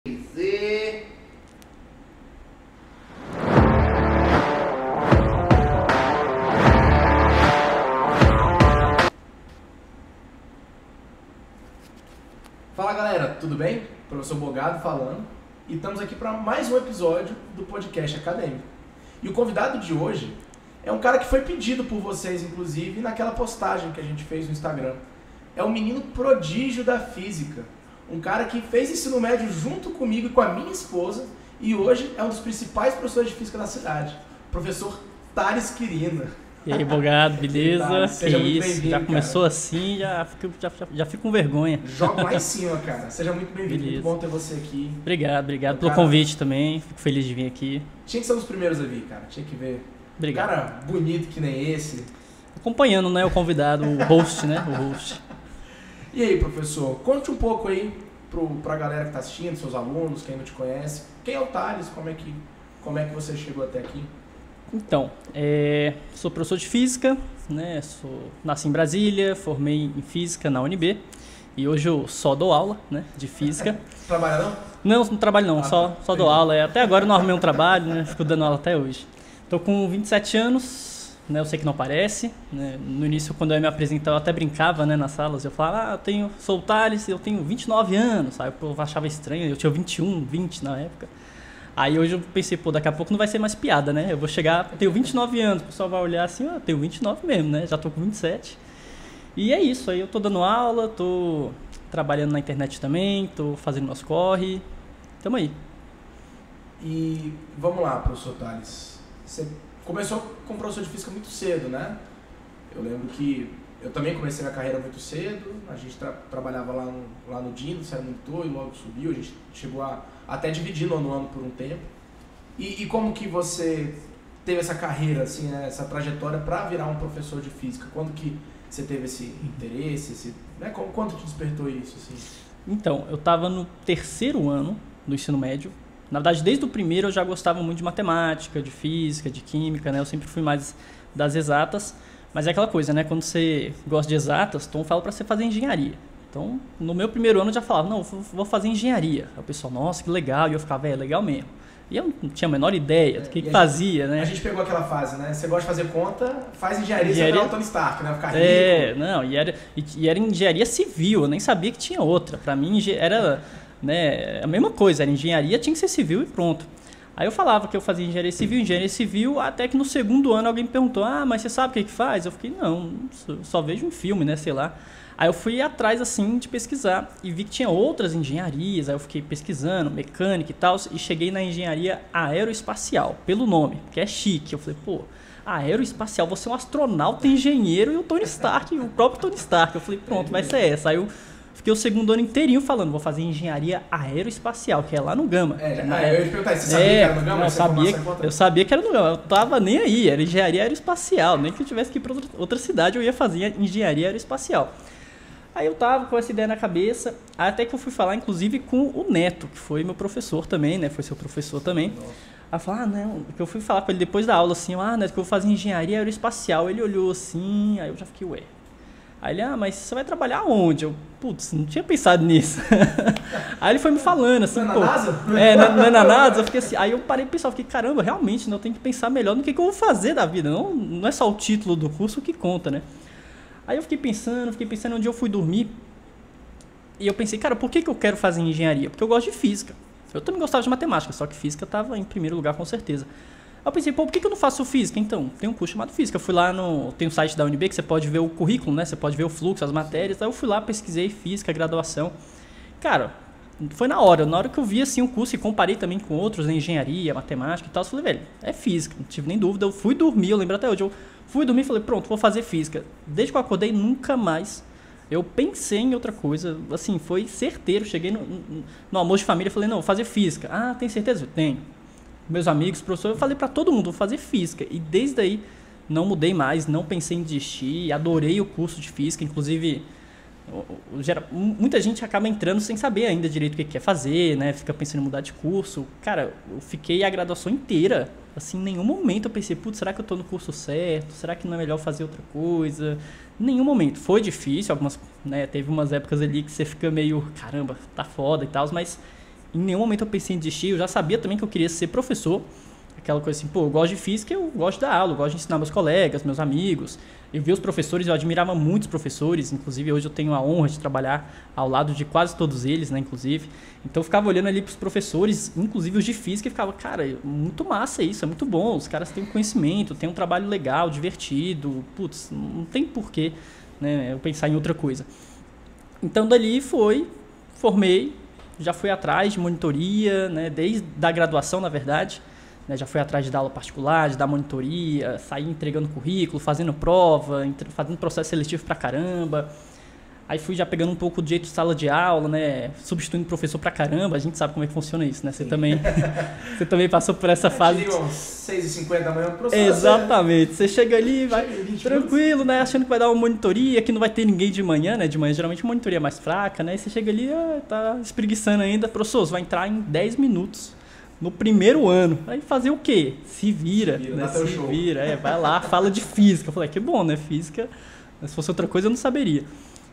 E... Fala galera, tudo bem? Professor Bogado falando e estamos aqui para mais um episódio do podcast acadêmico. E o convidado de hoje é um cara que foi pedido por vocês, inclusive, naquela postagem que a gente fez no Instagram. É um menino prodígio da física. Um cara que fez ensino médio junto comigo e com a minha esposa e hoje é um dos principais professores de física da cidade, professor Thales Quirino. E aí, Bogado, beleza? Seja muito isso, bem-vindo, já cara. começou assim, já fico com vergonha. Joga lá em cima, cara. Seja muito bem-vindo, Beleza. muito bom ter você aqui. Obrigado Cara, pelo convite também, fico feliz de vir aqui. Tinha que ser um dos primeiros a vir, cara, tinha que ver. Obrigado. Cara bonito que nem esse. Acompanhando, né, o convidado, o host, né, o host. E aí, professor, conte um pouco aí pra galera que tá assistindo, seus alunos, quem não te conhece. Quem é o Thales? Como é que você chegou até aqui? Então, sou professor de física, né, nasci em Brasília, formei em física na UNB e hoje eu só dou aula, né, de física. Trabalha não? Não trabalho não, só dou aula. Até agora eu não arrumei um trabalho, né, fico dando aula até hoje. Tô com 27 anos, né, eu sei que não parece, né, no início quando eu ia me apresentar eu até brincava, né, nas salas, eu falava, sou o Thales, eu tenho 29 anos, aí eu achava estranho, eu tinha 21, 20 na época. Aí hoje eu pensei, daqui a pouco não vai ser mais piada, né? Eu vou chegar, tenho 29 anos, o pessoal vai olhar assim, eu tenho 29 mesmo, né? Já tô com 27. E é isso, aí eu tô dando aula, tô trabalhando na internet também, tô fazendo nosso corre, tamo aí. E vamos lá, professor Thales. Você começou como professor de física muito cedo, né? Eu lembro que eu também comecei minha carreira muito cedo, a gente trabalhava lá no Dino, saiu monitor e logo subiu, a gente chegou a até dividir no ano por um tempo. E como que você teve essa carreira, assim, né, essa trajetória para virar um professor de física? Quando que você teve esse interesse, né, quando te despertou isso? Assim? Então, eu estava no terceiro ano do ensino médio. Na verdade, desde o primeiro eu já gostava muito de matemática, de física, de química, né? Eu sempre fui mais das exatas. Mas é aquela coisa, né? Quando você gosta de exatas, então fala para você fazer engenharia. Então, no meu primeiro ano eu já falava, não, vou fazer engenharia. Aí o pessoal, nossa, que legal. E eu ficava, legal mesmo. E eu não tinha a menor ideia do que fazia, né? A gente pegou aquela fase, né? Você gosta de fazer conta, faz engenharia, você vai o Tony Stark, né? Ficar rico. Não, e era engenharia civil, eu nem sabia que tinha outra. Pra mim era, né, a mesma coisa, era engenharia, tinha que ser civil e pronto. Aí eu falava que eu fazia engenharia civil, até que no segundo ano alguém me perguntou, mas você sabe o que faz? Eu fiquei, não, só vejo um filme, né, sei lá. Aí eu fui atrás, assim, de pesquisar e vi que tinha outras engenharias, aí eu fiquei pesquisando, mecânica e tal, e cheguei na engenharia aeroespacial, pelo nome, que é chique. Eu falei, aeroespacial, você é um astronauta, engenheiro e o Tony Stark, o próprio Tony Stark. Eu falei, pronto, vai ser essa. Aí eu fiquei o segundo ano inteirinho falando, vou fazer engenharia aeroespacial, que é lá no Gama. Eu ia te perguntar, você sabia que era no Gama? Eu sabia que era no Gama, eu tava nem aí, era engenharia aeroespacial, nem que eu tivesse que ir para outra cidade eu ia fazer engenharia aeroespacial. Aí eu tava com essa ideia na cabeça, até que eu fui falar inclusive com o Neto, que foi meu professor também, né, foi seu professor também. Nossa. Aí eu falei, não, que eu fui falar com ele depois da aula assim, Neto, que eu vou fazer engenharia aeroespacial. Ele olhou assim, aí eu já fiquei, Aí ele, mas você vai trabalhar onde? Eu, não tinha pensado nisso. Aí ele foi me falando assim, não é na NASA? Não é na NASA? Eu fiquei assim, aí eu parei de pensar, fiquei, caramba, realmente, eu tenho que pensar melhor no que eu vou fazer da vida, não é só o título do curso que conta, né? Aí eu fiquei pensando, um dia eu fui dormir e eu pensei, cara, por que eu quero fazer engenharia? Porque eu gosto de física. Eu também gostava de matemática, só que física estava em primeiro lugar com certeza. Aí eu pensei, por que eu não faço física? Então, tem um curso chamado física. Eu fui lá tem um site da UNB que você pode ver o currículo, né? Você pode ver o fluxo, as matérias. Aí eu fui lá, pesquisei física, graduação. Cara, foi na hora que eu vi assim um curso e comparei também com outros, né, engenharia, matemática e tal, eu falei, velho, é física, não tive nem dúvida. Eu fui dormir, eu lembro até hoje, eu fui dormir e falei, pronto, vou fazer física. Desde que eu acordei, nunca mais eu pensei em outra coisa, assim, foi certeiro. Cheguei no almoço de família e falei, não, vou fazer física. Tem certeza? Tenho. Meus amigos, professor, eu falei pra todo mundo, vou fazer física. E desde aí, não mudei mais, não pensei em desistir, adorei o curso de física, inclusive muita gente acaba entrando sem saber ainda direito o que quer fazer, né? Fica pensando em mudar de curso. Cara, eu fiquei a graduação inteira, assim, em nenhum momento eu pensei, será que eu tô no curso certo? Será que não é melhor fazer outra coisa? Em nenhum momento. Foi difícil, teve umas épocas ali que você fica meio, caramba, tá foda e tal, mas em nenhum momento eu pensei em desistir. Eu já sabia também que eu queria ser professor. Aquela coisa assim, pô, eu gosto de física, eu gosto da aula, eu gosto de ensinar meus colegas, meus amigos. Eu vi os professores, eu admirava muitos professores, inclusive hoje eu tenho a honra de trabalhar ao lado de quase todos eles, né, inclusive. Então eu ficava olhando ali pros professores, inclusive os de física, e ficava, cara, muito massa isso, é muito bom, os caras têm conhecimento, têm um trabalho legal, divertido, putz, não tem porquê, né, eu pensar em outra coisa. Então dali formei, já fui atrás de monitoria, né, desde a graduação, na verdade. Já fui atrás de dar aula particular, de dar monitoria, sair entregando currículo, fazendo prova, fazendo processo seletivo pra caramba. Aí fui já pegando um pouco de jeito de sala de aula, né? Substituindo professor pra caramba. A gente sabe como é que funciona isso, né? Você também passou por essa fase. Diria uns 6h50 da manhã, professor. Exatamente. Você chega ali, vai tranquilo, né? Achando que vai dar uma monitoria, que não vai ter ninguém de manhã, né? De manhã geralmente a monitoria é mais fraca, né? E você chega ali, tá espreguiçando ainda. Professor, você vai entrar em 10 minutos. No primeiro ano. Aí fazer o quê? Se vira, né? Se vira, vai lá, fala de física. Eu falei, que bom, né? Física, se fosse outra coisa eu não saberia.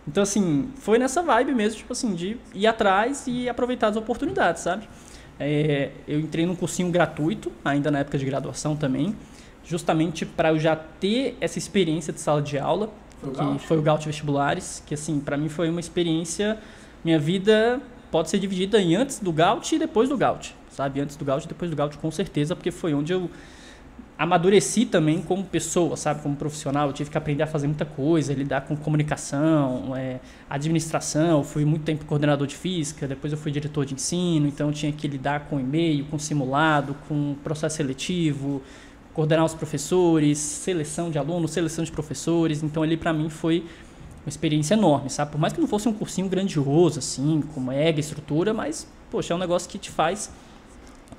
Então, assim, foi nessa vibe mesmo, tipo assim, de ir atrás e aproveitar as oportunidades, sabe? Eu entrei num cursinho gratuito, ainda na época de graduação também, justamente para eu já ter essa experiência de sala de aula, foi o Gaut Vestibulares, que, assim, para mim foi uma experiência, minha vida pode ser dividida em antes do Gaut e depois do Gaut. Sabe? Antes do Gaut e depois do Gaut, com certeza, porque foi onde eu amadureci também como pessoa, sabe? Como profissional. Eu tive que aprender a fazer muita coisa, lidar com comunicação, administração. Eu fui muito tempo coordenador de física, depois eu fui diretor de ensino, então eu tinha que lidar com e-mail, com simulado, com processo seletivo, coordenar os professores, seleção de alunos, seleção de professores. Então, ali para mim foi uma experiência enorme, sabe? Por mais que não fosse um cursinho grandioso, assim, com mega estrutura, mas, poxa, é um negócio que te faz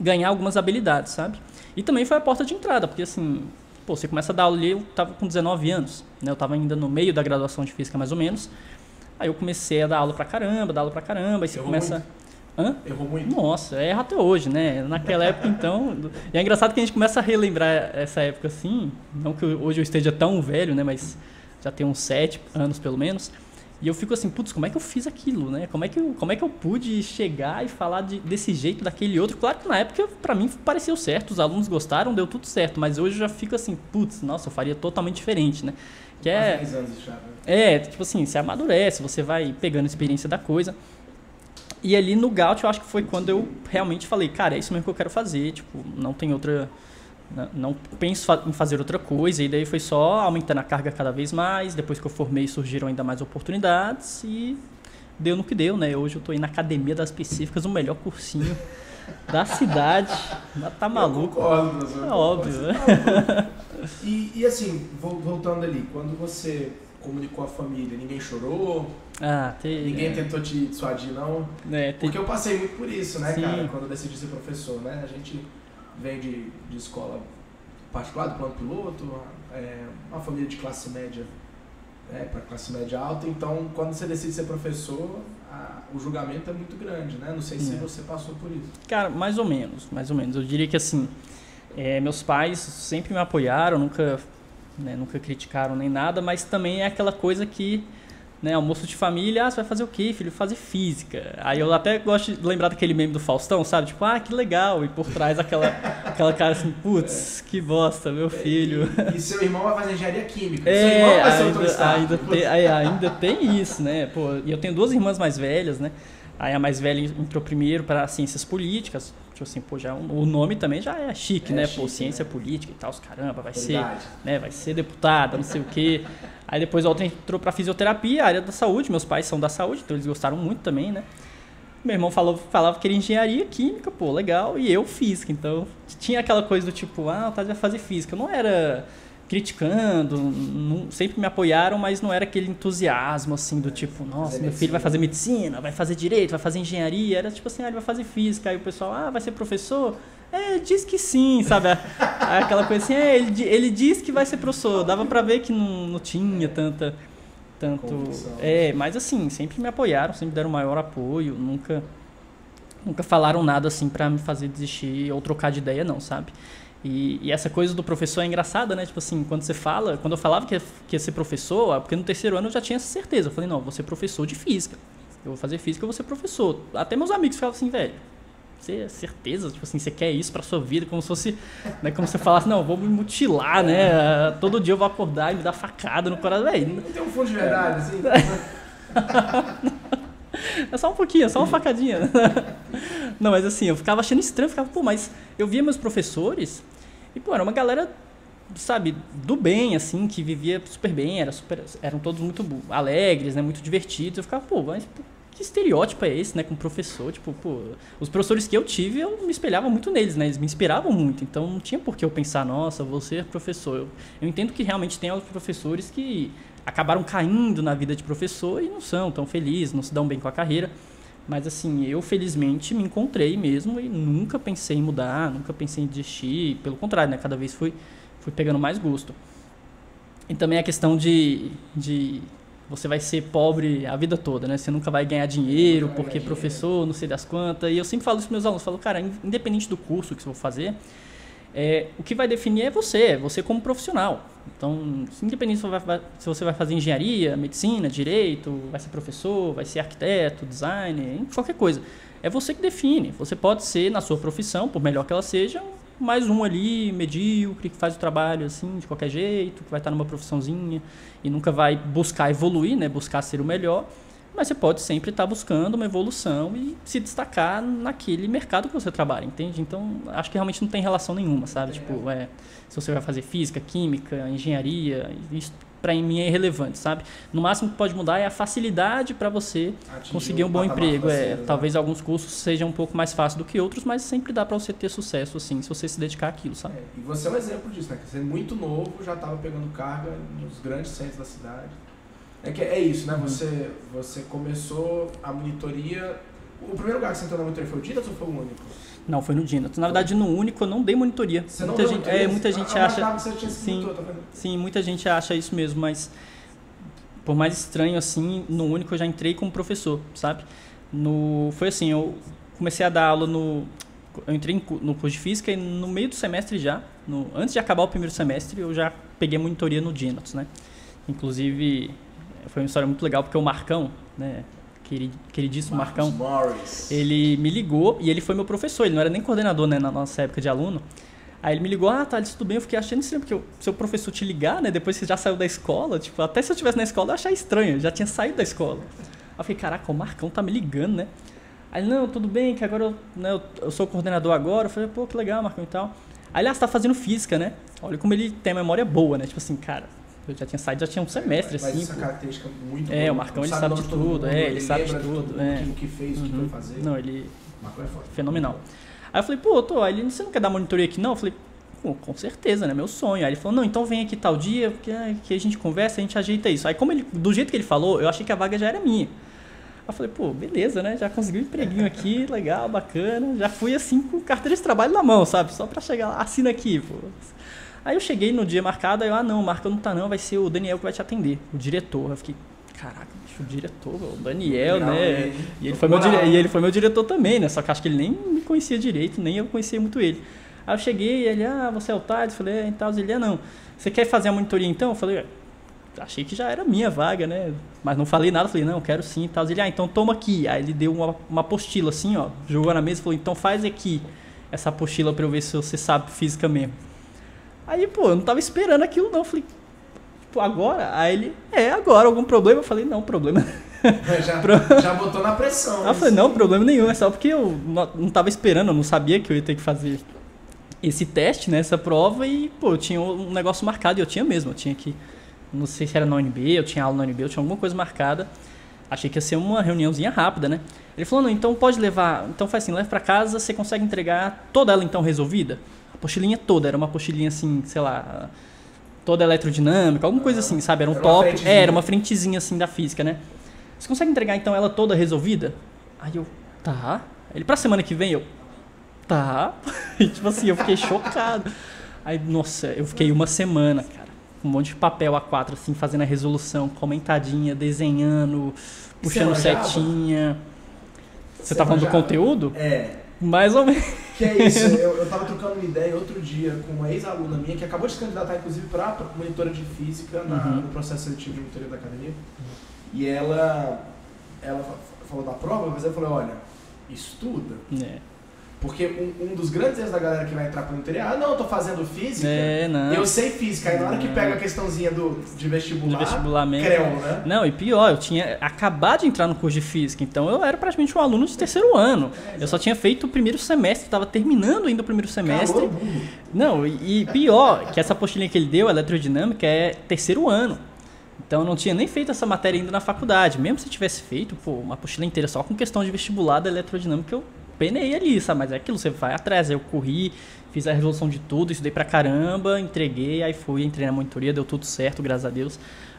ganhar algumas habilidades, sabe? E também foi a porta de entrada, porque assim, pô, você começa a dar aula ali, eu tava com 19 anos, né? Eu tava ainda no meio da graduação de física, mais ou menos. Aí eu comecei a dar aula pra caramba, aí você começa... Hã? Errou muito? Nossa, erra até hoje, né? Naquela época, então... E é engraçado que a gente começa a relembrar essa época assim, não que hoje eu esteja tão velho, né? Mas já tem uns 7 anos, pelo menos. E eu fico assim, putz, como é que eu fiz aquilo, né? Como é que eu pude chegar e falar desse jeito, daquele outro? Claro que na época, pra mim, pareceu certo, os alunos gostaram, deu tudo certo. Mas hoje eu já fico assim, putz, nossa, eu faria totalmente diferente, né? Que é... 10 anos já. Tipo assim, você amadurece, você vai pegando a experiência da coisa. E ali no Gaut, eu acho que foi quando eu realmente falei, cara, é isso mesmo que eu quero fazer, tipo, não tem outra... Não penso em fazer outra coisa, e daí foi só aumentando a carga cada vez mais. Depois que eu formei, surgiram ainda mais oportunidades e deu no que deu, né? Hoje eu tô aí na Academia das Específicas, o melhor cursinho da cidade. Tá maluco? Eu concordo, professor. É óbvio, né? E assim, voltando ali, quando você comunicou a família, ninguém chorou? Ninguém tentou te dissuadir, não? Porque eu passei muito por isso, né, cara? Quando eu decidi ser professor, né? A gente vem de escola particular, do plano piloto, uma família de classe média para classe média alta, então quando você decide ser professor, o julgamento é muito grande, né? Não sei se você passou por isso. Cara, mais ou menos. Eu diria que assim, meus pais sempre me apoiaram, nunca criticaram nem nada, mas também é aquela coisa que, né, almoço de família, você vai fazer o quê, filho? Fazer física. Aí eu até gosto de lembrar daquele meme do Faustão, sabe? Tipo, que legal. E por trás aquela cara assim, putz, que bosta, meu filho. E seu irmão vai fazer engenharia química. Seu irmão vai ser autorestado. Ainda tem isso, né? Pô, e eu tenho 2 irmãs mais velhas, né? Aí a mais velha entrou primeiro para ciências políticas. Tipo assim, pô, já o nome também já é chique, né? Chique, pô, ciência política e tal, caramba, vai ser deputada, não sei o quê. Aí depois a outra entrou pra fisioterapia, área da saúde. Meus pais são da saúde, então eles gostaram muito também, né? Meu irmão falava que era engenharia química, pô, legal. E eu física, então tinha aquela coisa do tipo, tá, vai fazer física. Eu não era criticando, sempre me apoiaram, mas não era aquele entusiasmo, assim, do tipo, nossa, meu filho vai fazer medicina, vai fazer direito, vai fazer engenharia. Era tipo assim, ele vai fazer física. Aí o pessoal, vai ser professor? Diz que sim, sabe? Aquela coisa assim, ele diz que vai ser professor. Dava pra ver que não tinha tanto... mas assim, sempre me apoiaram, sempre deram maior apoio, nunca falaram nada assim pra me fazer desistir ou trocar de ideia, não, sabe? E essa coisa do professor é engraçada, né? Tipo assim, quando eu falava que ia ser professor, porque no 3º ano eu já tinha essa certeza. Eu falei, não, eu vou ser professor de física. Eu vou fazer física, eu vou ser professor. Até meus amigos falavam assim, velho, Você é certeza? Tipo assim, você quer isso pra sua vida? Como se fosse, né, como se você falasse, não, vou me mutilar, né? Todo dia eu vou acordar e me dar facada no coração. Não tem um fundo de verdade, assim? É só um pouquinho, é só uma facadinha. Não, mas assim, eu ficava achando estranho, ficava, pô, mas eu via meus professores e, pô, era uma galera, sabe, do bem, assim, que vivia super bem, eram todos muito alegres, né, muito divertidos. Eu ficava, pô, mas que estereótipo é esse, né, com professor? Tipo, pô, os professores que eu tive, eu me espelhava muito neles, né, eles me inspiravam muito, então não tinha por que eu pensar, nossa, vou ser professor. Eu entendo que realmente tem alguns professores que acabaram caindo na vida de professor e não são tão felizes, não se dão bem com a carreira. Mas assim, eu felizmente me encontrei mesmo e nunca pensei em mudar, nunca pensei em desistir. Pelo contrário, né? Cada vez fui pegando mais gosto. E também a questão de você vai ser pobre a vida toda, né? Você nunca vai ganhar dinheiro porque professor, não sei das quantas. E eu sempre falo isso para meus alunos, falo, cara, independente do curso que você for fazer, o que vai definir é você como profissional. Então, independente se você vai fazer engenharia, medicina, direito, vai ser professor, vai ser arquiteto, designer, qualquer coisa. É você que define. Você pode ser, na sua profissão, por melhor que ela seja, mais um ali, medíocre, que faz o trabalho assim, de qualquer jeito, que vai estar numa profissãozinha e nunca vai buscar evoluir, né? Buscar ser o melhor. Mas você pode sempre estar buscando uma evolução e se destacar naquele mercado que você trabalha, entende? Então, acho que realmente não tem relação nenhuma, sabe? Tipo, se você vai fazer física, química, engenharia, isso para mim é irrelevante, sabe? No máximo que pode mudar é a facilidade para você conseguir um bom emprego. Talvez alguns cursos sejam um pouco mais fáceis do que outros, mas sempre dá para você ter sucesso, assim, se você se dedicar àquilo, sabe? E você é um exemplo disso, né? Você é muito novo, já estava pegando carga nos grandes centros da cidade. É isso, né? Você começou a monitoria. O primeiro lugar que você entrou na monitoria foi o Dinatos ou foi o único? Não, foi no Dinatos. Na verdade, no único eu não dei monitoria. Você não deu monitoria? Muita gente acha. Que você tinha sido monitor, tá vendo? Sim, muita gente acha isso mesmo, mas por mais estranho assim, no único eu já entrei como professor, sabe? Foi assim, eu comecei a dar aula eu entrei no curso de física e no meio do semestre já, antes de acabar o primeiro semestre, eu já peguei monitoria no Dinatos, né? Inclusive, foi uma história muito legal porque o Marcão, né? Queridíssimo Marcão, Morris. Ele me ligou e ele foi meu professor, ele não era nem coordenador, né, na nossa época de aluno. Aí ele me ligou, Thales, tudo bem? Eu fiquei achando estranho, porque seu professor te ligar, né, depois que você já saiu da escola, tipo, até se eu estivesse na escola eu achava estranho, eu já tinha saído da escola. Aí eu fiquei, caraca, o Marcão tá me ligando, né? Aí ele, não, tudo bem, que agora eu sou coordenador agora. Eu falei, pô, que legal, Marcão e tal. Aí ele, você tá fazendo física, né? Olha como ele tem a memória boa, né? Tipo assim, cara, eu já tinha saído, já tinha um semestre, mas assim. Essa característica muito boa. O Marcão, ele sabe de tudo, ele sabe de tudo. O que fez, o que foi fazer. Não, ele... Marcão é forte. Fenomenal. Aí eu falei, pô, aí você não quer dar monitoria aqui não? Eu falei, pô, com certeza, né? Meu sonho. Aí ele falou, não, então vem aqui tal dia, que a gente conversa, a gente ajeita isso. Aí do jeito que ele falou, eu achei que a vaga já era minha. Aí eu falei, pô, beleza, né? Já consegui um empreguinho aqui, legal, bacana. Já fui assim com carteira de trabalho na mão, sabe? Só pra chegar lá, assina aqui, pô. Aí eu cheguei no dia marcado, aí eu, não, o Marco não tá não, vai ser o Daniel que vai te atender, o diretor. Eu fiquei, caraca, bicho, o diretor, o Daniel, legal, né? E ele foi meu diretor também, né? Só que acho que ele nem me conhecia direito, nem eu conhecia muito ele. Aí eu cheguei, ele, você é o Thales? Eu falei, então, ele, não. Você quer fazer a monitoria então? Eu falei, achei que já era minha vaga, né? Mas não falei nada, falei, não, eu quero sim e tal. Ele, então toma aqui. Aí ele deu uma apostila assim, ó, jogou na mesa e falou, então faz aqui essa apostila pra eu ver se você sabe física mesmo. Aí, pô, eu não tava esperando aquilo não, eu falei, tipo, agora? Aí ele, agora, algum problema? Eu falei, não, problema... Já botou na pressão. Aí eu falei, não, problema nenhum, é só porque eu não tava esperando, eu não sabia que eu ia ter que fazer esse teste, né, essa prova e, pô, eu tinha um negócio marcado e eu tinha que, não sei se era na UNB, eu tinha aula na UNB, eu tinha alguma coisa marcada, achei que ia ser uma reuniãozinha rápida, né. Ele falou, não, então pode levar, então faz assim, leva pra casa, você consegue entregar toda ela então resolvida? A apostilinha toda, era uma apostilinha assim, sei lá, toda eletrodinâmica, alguma coisa assim, sabe, era um top, era uma frentezinha assim da física, né. Você consegue entregar então ela toda resolvida? Aí eu, tá. Ele, pra semana que vem, eu, tá. E tipo assim, eu fiquei chocado. Aí, nossa, eu fiquei uma semana, cara, com um monte de papel A4, assim, fazendo a resolução, comentadinha, desenhando, puxando setinha. Você tá falando do conteúdo? Mais ou menos. Que é isso, eu tava trocando uma ideia outro dia com uma ex-aluna minha que acabou de se candidatar, inclusive, pra monitora de física no processo seletivo de monitoria da academia. E ela falou da prova, mas eu falei, olha, estuda. Porque um dos grandes erros da galera que vai entrar pra monitoria é, não, eu tô fazendo física, não. eu sei física. Aí na hora que pega a questãozinha de vestibular mesmo. creu, né? Não, e pior, eu tinha acabado de entrar no curso de física, então eu era praticamente um aluno de terceiro ano. Eu só tinha feito o primeiro semestre, estava terminando ainda o primeiro semestre. Não, e pior, que essa apostilinha que ele deu, eletrodinâmica, é terceiro ano. Então eu não tinha nem feito essa matéria ainda na faculdade. Mesmo se eu tivesse feito, uma apostila inteira só com questão de vestibular da eletrodinâmica, eu penei ali, sabe? Mas é aquilo, você vai atrás. Aí eu corri, fiz a resolução de tudo, estudei pra caramba, entreguei, aí entrei na monitoria, deu tudo certo, graças a Deus.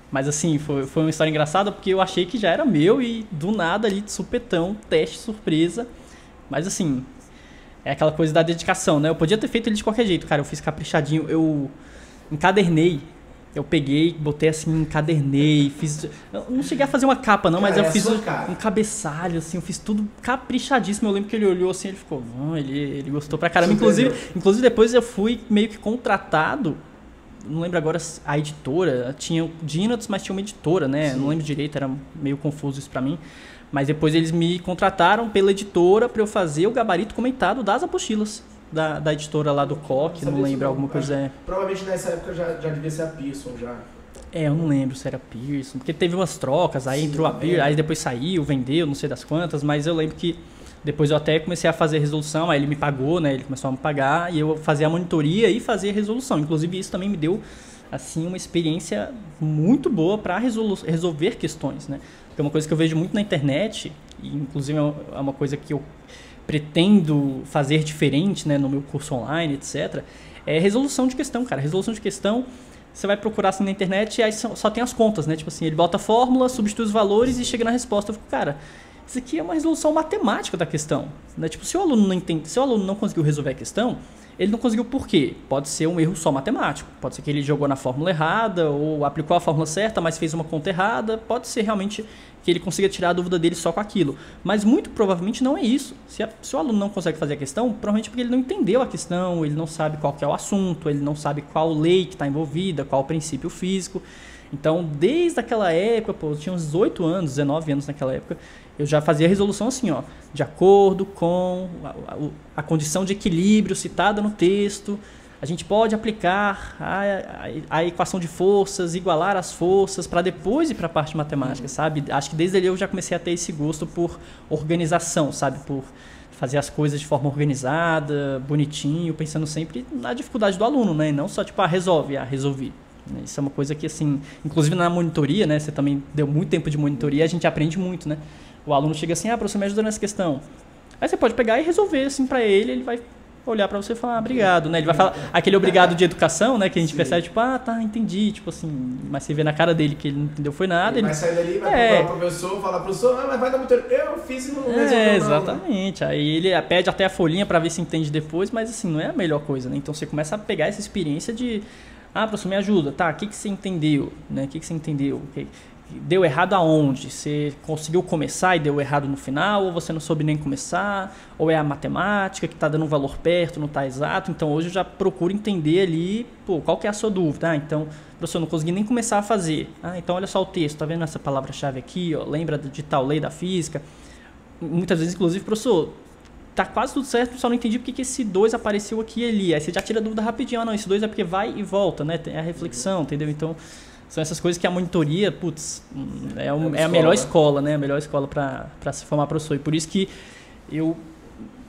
Mas assim, foi uma história engraçada porque eu achei que já era meu e do nada ali, de supetão, teste surpresa. Mas assim, é aquela coisa da dedicação, né? Eu podia ter feito ele de qualquer jeito, cara. Eu fiz caprichadinho, eu encadernei. Eu peguei, botei assim, encadernei, fiz... Eu não cheguei a fazer uma capa não, mas eu fiz um cabeçalho, assim, eu fiz tudo caprichadíssimo. Eu lembro que ele olhou assim, ele ficou... ele gostou pra caramba. Inclusive depois eu fui meio que contratado, não lembro agora a editora, tinha o Dynatos, mas tinha uma editora, né? Sim. Não lembro direito, era meio confuso isso pra mim. Mas depois eles me contrataram pela editora pra eu fazer o gabarito comentado das apostilas. Da editora lá do Coque, não lembro, alguma coisa. Provavelmente nessa época já devia ser a Pearson já. Eu não lembro se era Pearson, porque teve umas trocas, aí entrou a Pearson, aí depois saiu, vendeu, não sei das quantas, mas eu lembro que depois eu até comecei a fazer resolução, aí ele me pagou, né, ele começou a me pagar, e eu fazia a monitoria e fazia a resolução. Inclusive isso também me deu, assim, uma experiência muito boa para resolver questões, né. Porque uma coisa que eu vejo muito na internet, e inclusive é uma coisa que eu pretendo fazer diferente, né, no meu curso online, etc., é resolução de questão, cara. Resolução de questão, você vai procurar assim na internet e aí só tem as contas, né? Tipo assim, ele bota a fórmula, substitui os valores e chega na resposta. Eu fico, cara, isso aqui é uma resolução matemática da questão, né? Tipo, se o aluno não entende, se o aluno não conseguiu resolver a questão, ele não conseguiu por quê? Pode ser um erro só matemático. Pode ser que ele jogou na fórmula errada ou aplicou a fórmula certa, mas fez uma conta errada. Pode ser realmente que ele consiga tirar a dúvida dele só com aquilo. Mas muito provavelmente não é isso. Se o aluno não consegue fazer a questão, provavelmente porque ele não entendeu a questão, ele não sabe qual que é o assunto, ele não sabe qual lei que está envolvida, qual o princípio físico. Então, desde aquela época, eu tinha uns 18 anos, 19 anos naquela época, eu já fazia a resolução assim, ó, de acordo com a condição de equilíbrio citada no texto, a gente pode aplicar a equação de forças, igualar as forças, para depois ir para a parte matemática, sabe? Acho que desde ali eu já comecei a ter esse gosto por organização, sabe? Por fazer as coisas de forma organizada, bonitinho, pensando sempre na dificuldade do aluno, né? E não só tipo, resolvi. Isso é uma coisa que, assim, inclusive na monitoria, né? Você também deu muito tempo de monitoria, a gente aprende muito, né? O aluno chega assim, professor, me ajuda nessa questão. Aí você pode pegar e resolver, assim, para ele vai olhar para você e falar, obrigado, né? Ele vai falar aquele obrigado de educação, né? Que a gente percebe, tipo, tá, entendi, tipo assim, mas você vê na cara dele que ele não entendeu foi nada. Ele vai sair dali, vai procurar o professor, falar, professor, mas vai dar muito... Eu fiz e não resolveu não. Exatamente. Aí ele pede até a folhinha para ver se entende depois, mas assim, não é a melhor coisa, né? Então você começa a pegar essa experiência de, professor, me ajuda, tá, o que você entendeu, né? O que você entendeu? Deu errado aonde? Você conseguiu começar e deu errado no final? Ou você não soube nem começar? Ou é a matemática que está dando um valor perto, não está exato? Então hoje eu já procuro entender ali, qual que é a sua dúvida? Então, professor, eu não consegui nem começar a fazer. Então olha só o texto, tá vendo essa palavra-chave aqui? Ó, lembra de tal lei da física? Muitas vezes, inclusive, professor, tá quase tudo certo, só não entendi porque que esse 2 apareceu aqui e ali. Aí você já tira a dúvida rapidinho. Não, esse 2 é porque vai e volta, né? Tem a reflexão, entendeu? Então... são essas coisas que a monitoria, é a melhor escola, né? A melhor escola para se formar professor. E por isso que eu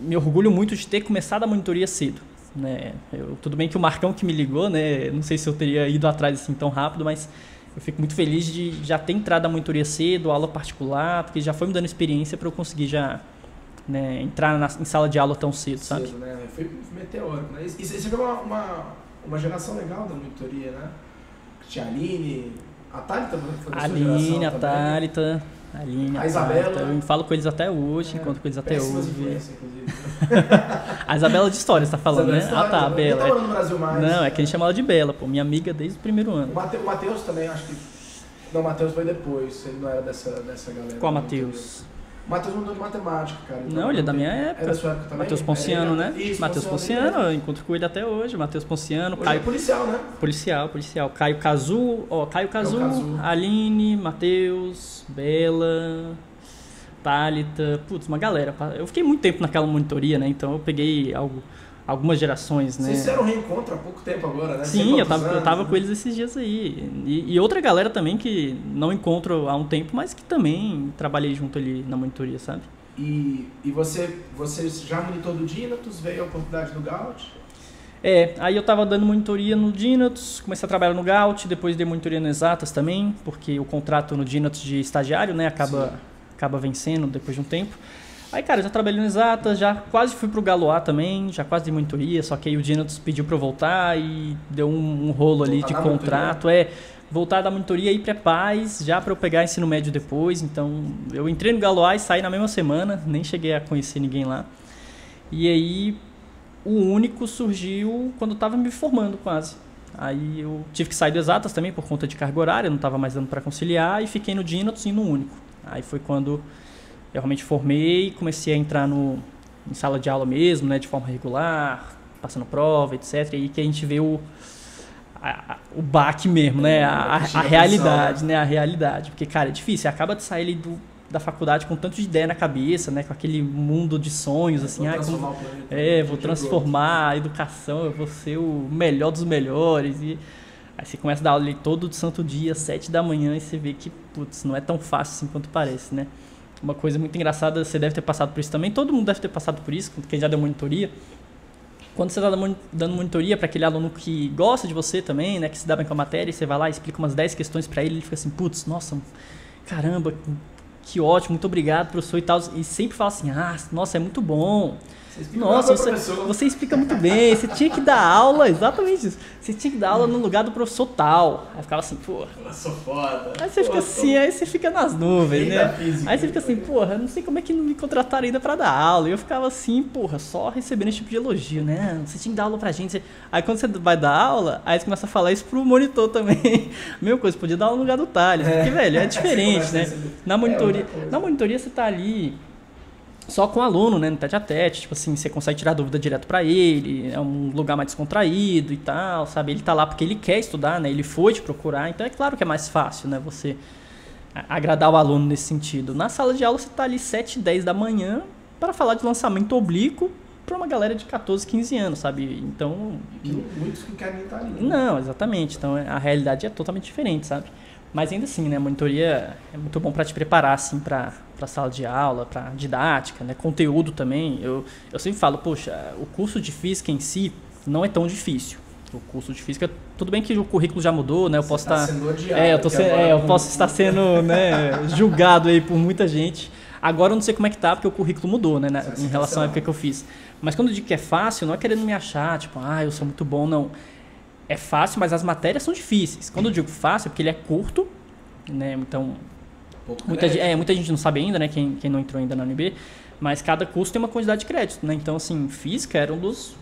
me orgulho muito de ter começado a monitoria cedo, né? Tudo bem que o Marcão que me ligou, né? Não sei se eu teria ido atrás assim tão rápido, mas eu fico muito feliz de já ter entrado na monitoria cedo, aula particular, porque já foi me dando experiência para eu conseguir já, né, entrar em sala de aula tão cedo, sabe? Cedo, né? Foi meteórico, né? E você vê uma geração legal da monitoria, né? Tinha a Aline, a Thalita foi da sua geração a Thalita, a Aline, a Isabela. Eu falo com eles até hoje, encontro com eles até hoje. Inclusive. A Isabela de História, você tá falando, né? Tá, a Bela. Não tá no Brasil mais. Não, é que a gente chama ela de Bela, minha amiga desde o primeiro ano. O Matheus também, acho que... Não, o Matheus foi depois, ele não era dessa galera. Qual Matheus? O Matheus mudou de matemática, cara. Então, não, ele é da minha época. É da sua época também? Matheus Ponciano, né? Isso, Matheus Ponciano, eu encontro com ele até hoje. Matheus Ponciano, hoje Caio. É policial, né? Policial. Caio Cazu, Aline, Matheus, Bela. Thalita, putz, uma galera. Eu fiquei muito tempo naquela monitoria, né? Então eu peguei algumas gerações, né? Vocês fizeram um reencontro há pouco tempo agora, né? Sim, eu tava com eles esses dias aí. E outra galera também que não encontro há um tempo, mas que também trabalhei junto ali na monitoria, sabe? E você já monitou do Dynatus, veio a oportunidade do Gaut? Aí eu tava dando monitoria no Dynatus, comecei a trabalhar no Gaut, depois dei monitoria no Exatas também, porque o contrato no Dynatus de estagiário, né, acaba vencendo depois de um tempo. Aí, cara, já trabalhei no Exatas, já quase fui pro Galois também, já quase dei monitoria, só que aí o Dynatus pediu pra eu voltar e deu um rolo ali de contrato. Voltar da monitoria e ir pra Paz, já pra eu pegar ensino médio depois. Então, eu entrei no Galois e saí na mesma semana, nem cheguei a conhecer ninguém lá. E aí, o único surgiu quando eu tava me formando quase. Aí eu tive que sair do Exatas também por conta de carga horária, não tava mais dando pra conciliar e fiquei no Dynatus e no único. Aí foi quando eu realmente formei, comecei a entrar em sala de aula mesmo, né, de forma regular, passando prova, etc. E aí que a gente vê o baque mesmo, né, a realidade, né, a realidade. Porque, cara, é difícil, você acaba de sair ali da faculdade com tanto de ideia na cabeça, né, com aquele mundo de sonhos, assim, vou transformar a educação, eu vou ser o melhor dos melhores. E aí você começa a dar aula ali todo santo dia, 7 da manhã, e você vê que, putz, não é tão fácil assim quanto parece, né. Uma coisa muito engraçada, você deve ter passado por isso também, todo mundo deve ter passado por isso, quem já deu monitoria. Quando você está dando monitoria para aquele aluno que gosta de você também, né, que se dá bem com a matéria, e você vai lá e explica umas 10 questões para ele, ele fica assim, putz, nossa, caramba, que ótimo, muito obrigado, professor e tal. E sempre fala assim, nossa, é muito bom. Nossa, você explica muito bem, você tinha que dar aula, exatamente isso. Você tinha que dar aula no lugar do professor tal. Aí ficava assim, porra. Eu sou foda. Aí você fica assim, aí você fica nas nuvens, né? Aí você fica assim, porra, não sei como é que não me contrataram ainda pra dar aula. E eu ficava assim, porra, só recebendo esse tipo de elogio, né? Você tinha que dar aula pra gente. Aí quando você vai dar aula, aí você começa a falar isso pro monitor também. Mesma coisa, podia dar aula no lugar do Thales. Porque, velho, é diferente, né? Na monitoria você tá ali só com o aluno, né, no tete a tete, tipo assim, você consegue tirar dúvida direto pra ele, é um lugar mais descontraído e tal, sabe, ele tá lá porque ele quer estudar, né, ele foi te procurar, então é claro que é mais fácil, né, você agradar o aluno nesse sentido. Na sala de aula você tá ali 7, 10 da manhã para falar de lançamento oblíquo pra uma galera de 14, 15 anos, sabe, então... Muitos que querem estar ali. Não, exatamente, então a realidade é totalmente diferente, sabe. Mas ainda assim, né, a monitoria é muito bom para te preparar, assim, para sala de aula, para didática, né, conteúdo também. Eu sempre falo, poxa, o curso de física em si não é tão difícil. O curso de física, tudo bem que o currículo já mudou, né, eu posso estar... eu posso estar sendo, né, julgado aí por muita gente. Agora eu não sei como é que tá, porque o currículo mudou, né, em relação à época que eu fiz. Mas quando eu digo que é fácil, não é querendo me achar, tipo, eu sou muito bom, não. É fácil, mas as matérias são difíceis. Quando eu digo fácil, é porque ele é curto, né? Então, muita gente não sabe ainda, né? Quem não entrou ainda na UNB, mas cada curso tem uma quantidade de créditos, né? Então, assim, física era um dos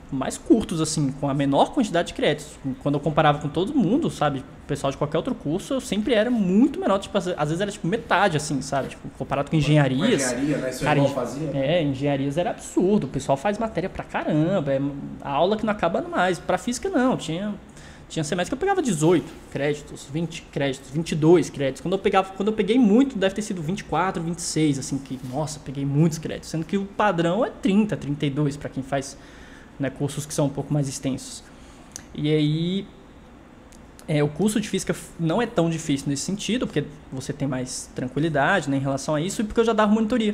mais curtos, assim, com a menor quantidade de créditos. Quando eu comparava com todo mundo, sabe? O pessoal de qualquer outro curso, eu sempre era muito menor. Tipo, às vezes era, tipo, metade, assim, sabe? Tipo, comparado com engenharias. Engenharia, né? Isso eu fazia. Engenharias era absurdo. O pessoal faz matéria pra caramba. É a aula que não acaba mais. Pra física, não. Tinha semestre que eu pegava 18 créditos, 20 créditos, 22 créditos. Quando eu peguei muito, deve ter sido 24, 26, assim, que, nossa, peguei muitos créditos. Sendo que o padrão é 30, 32 pra quem faz, né, cursos que são um pouco mais extensos. E aí, o curso de física não é tão difícil nesse sentido, porque você tem mais tranquilidade, né, em relação a isso, e porque eu já dava monitoria.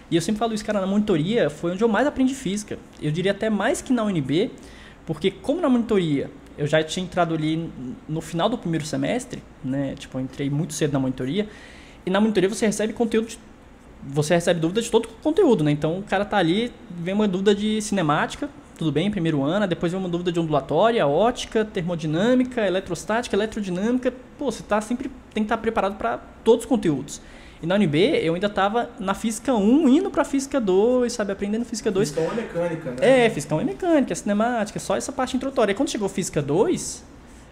E eu sempre falo isso, cara, na monitoria foi onde eu mais aprendi física. Eu diria até mais que na UNB, porque como na monitoria eu já tinha entrado ali no final do primeiro semestre, né, tipo, eu entrei muito cedo na monitoria, e na monitoria você recebe conteúdo você recebe dúvida de todo o conteúdo, né? Então o cara tá ali, vem uma dúvida de cinemática, tudo bem, primeiro ano, depois vem uma dúvida de ondulatória, ótica, termodinâmica, eletrostática, eletrodinâmica. Pô, você tem que estar preparado para todos os conteúdos. E na UNB eu ainda estava na Física 1, indo para Física 2, sabe? Aprendendo Física 2. Física 1 é mecânica, né? Física 1 é mecânica, cinemática, só essa parte introdutória. E quando chegou Física 2,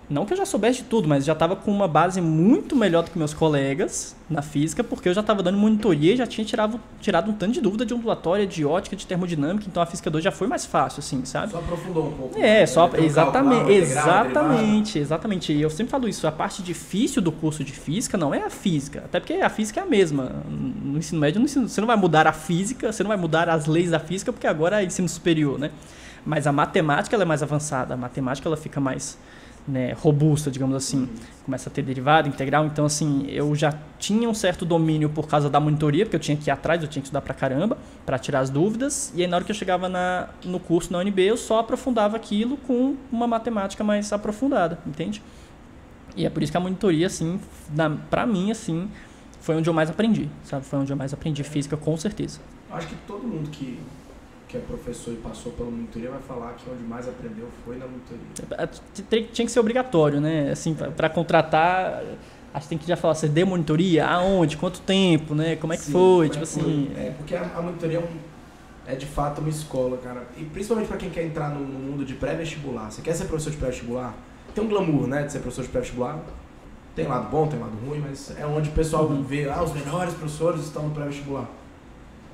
Não que eu já soubesse de tudo, mas já estava com uma base muito melhor do que meus colegas na física, porque eu já estava dando monitoria e já tinha tirado um tanto de dúvida de ondulatória, de ótica, de termodinâmica, então a física 2 já foi mais fácil, assim, sabe? Só aprofundou um pouco. Exatamente. E eu sempre falo isso, a parte difícil do curso de física não é a física, até porque a física é a mesma. No ensino médio, você não vai mudar a física, você não vai mudar as leis da física, porque agora é ensino superior, né? Mas a matemática ela é mais avançada, a matemática ela fica mais... né, robusta, digamos assim, começa a ter derivada, integral, então assim, eu já tinha um certo domínio por causa da monitoria, porque eu tinha que ir atrás, eu tinha que estudar pra caramba, pra tirar as dúvidas, e aí na hora que eu chegava no curso na UNB, eu só aprofundava aquilo com uma matemática mais aprofundada, entende? E é por isso que a monitoria, assim, pra mim, assim, foi onde eu mais aprendi, sabe? Foi onde eu mais aprendi física, com certeza. Acho que todo mundo que é professor e passou pela monitoria vai falar que onde mais aprendeu foi na monitoria. Tinha que ser obrigatório, né? Assim, para contratar, acho que tem que já falar, você deu monitoria? Aonde? Quanto tempo, né? Como é que foi? Tipo assim... porque a monitoria é de fato uma escola, cara. E principalmente para quem quer entrar no mundo de pré-vestibular. Você quer ser professor de pré-vestibular? Tem um glamour, né, de ser professor de pré-vestibular. Tem lado bom, tem lado ruim, mas é onde o pessoal vê, os melhores professores estão no pré-vestibular.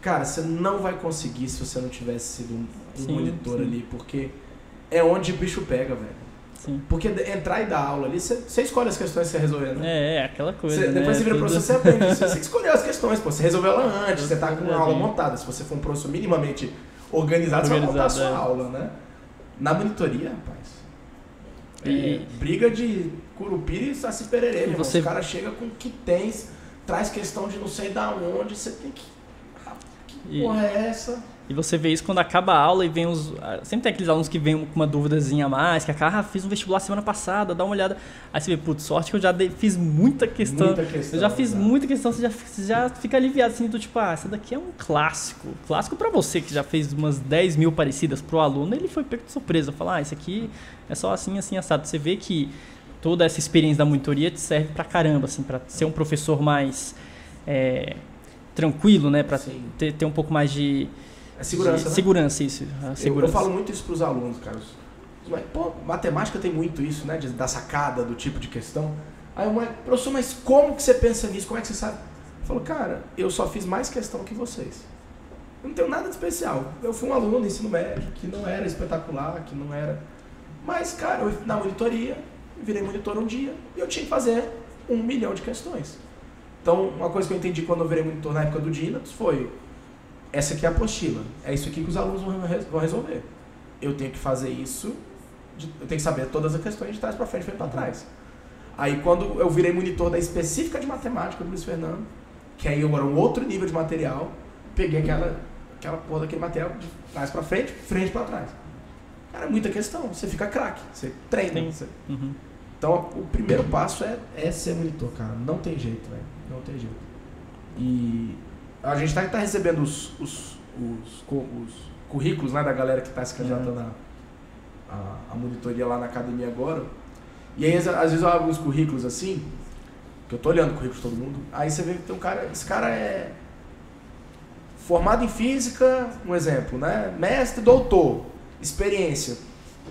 Cara, você não vai conseguir se você não tivesse sido um monitor ali, porque é onde o bicho pega, velho. Sim. Porque entrar e dar aula ali, você escolhe as questões que você resolver, né? É aquela coisa, né? Depois você vira professor, você aprende. Você escolheu as questões, pô. Você resolveu ela antes, você tá com a aula montada. Se você for um professor minimamente organizado, você vai montar a sua aula, né? Na monitoria, rapaz, briga de curupira e saci pererê, meu irmão. Os caras chegam com o que tem, traz questão de não sei da onde, você tem que... porra é essa? E você vê isso quando acaba a aula e vem os... Sempre tem aqueles alunos que vêm com uma duvidazinha a mais, que fiz um vestibular semana passada, dá uma olhada. Aí você vê, putz, sorte que eu já fiz muita questão. Eu já fiz muita questão, você já fica aliviado assim, do tipo, essa daqui é um clássico. Clássico pra você, que já fez umas 10 mil parecidas pro aluno, ele foi pego de surpresa. Falar, isso aqui é só assim, assim, assado. Você vê que toda essa experiência da monitoria te serve pra caramba, assim, pra ser um professor mais... tranquilo, né, para ter um pouco mais de segurança, né? Segurança, isso. Eu falo muito isso para os alunos, cara. Pô, matemática tem muito isso, né, da sacada, do tipo de questão. Aí professor, mas como que você pensa nisso? Como é que você sabe? Eu falo, cara, eu só fiz mais questão que vocês. Eu não tenho nada de especial. Eu fui um aluno de ensino médio que não era espetacular, que não era... Mas, cara, eu na monitoria, virei monitor um dia e eu tinha que fazer 1 milhão de questões. Então, uma coisa que eu entendi quando eu virei monitor na época do Dynatos foi: essa aqui é a apostila, é isso aqui que os alunos vão resolver. Eu tenho que fazer isso, eu tenho que saber todas as questões de trás para frente e para trás. Aí, quando eu virei monitor da específica de matemática do Luiz Fernando, que aí eu era um outro nível de material, peguei aquela porra daquele material de trás para frente para trás. Cara, é muita questão, você fica craque, você treina. Então, o primeiro passo é ser monitor, cara, não tem jeito, velho. Não tem jeito. E a gente tá recebendo os currículos, né, da galera que está se candidatando a monitoria lá na academia agora. E aí, às vezes eu abro uns currículos assim, que eu tô olhando o currículo de todo mundo, aí você vê que tem um cara, esse cara é formado em física, um exemplo, né, mestre, doutor, experiência,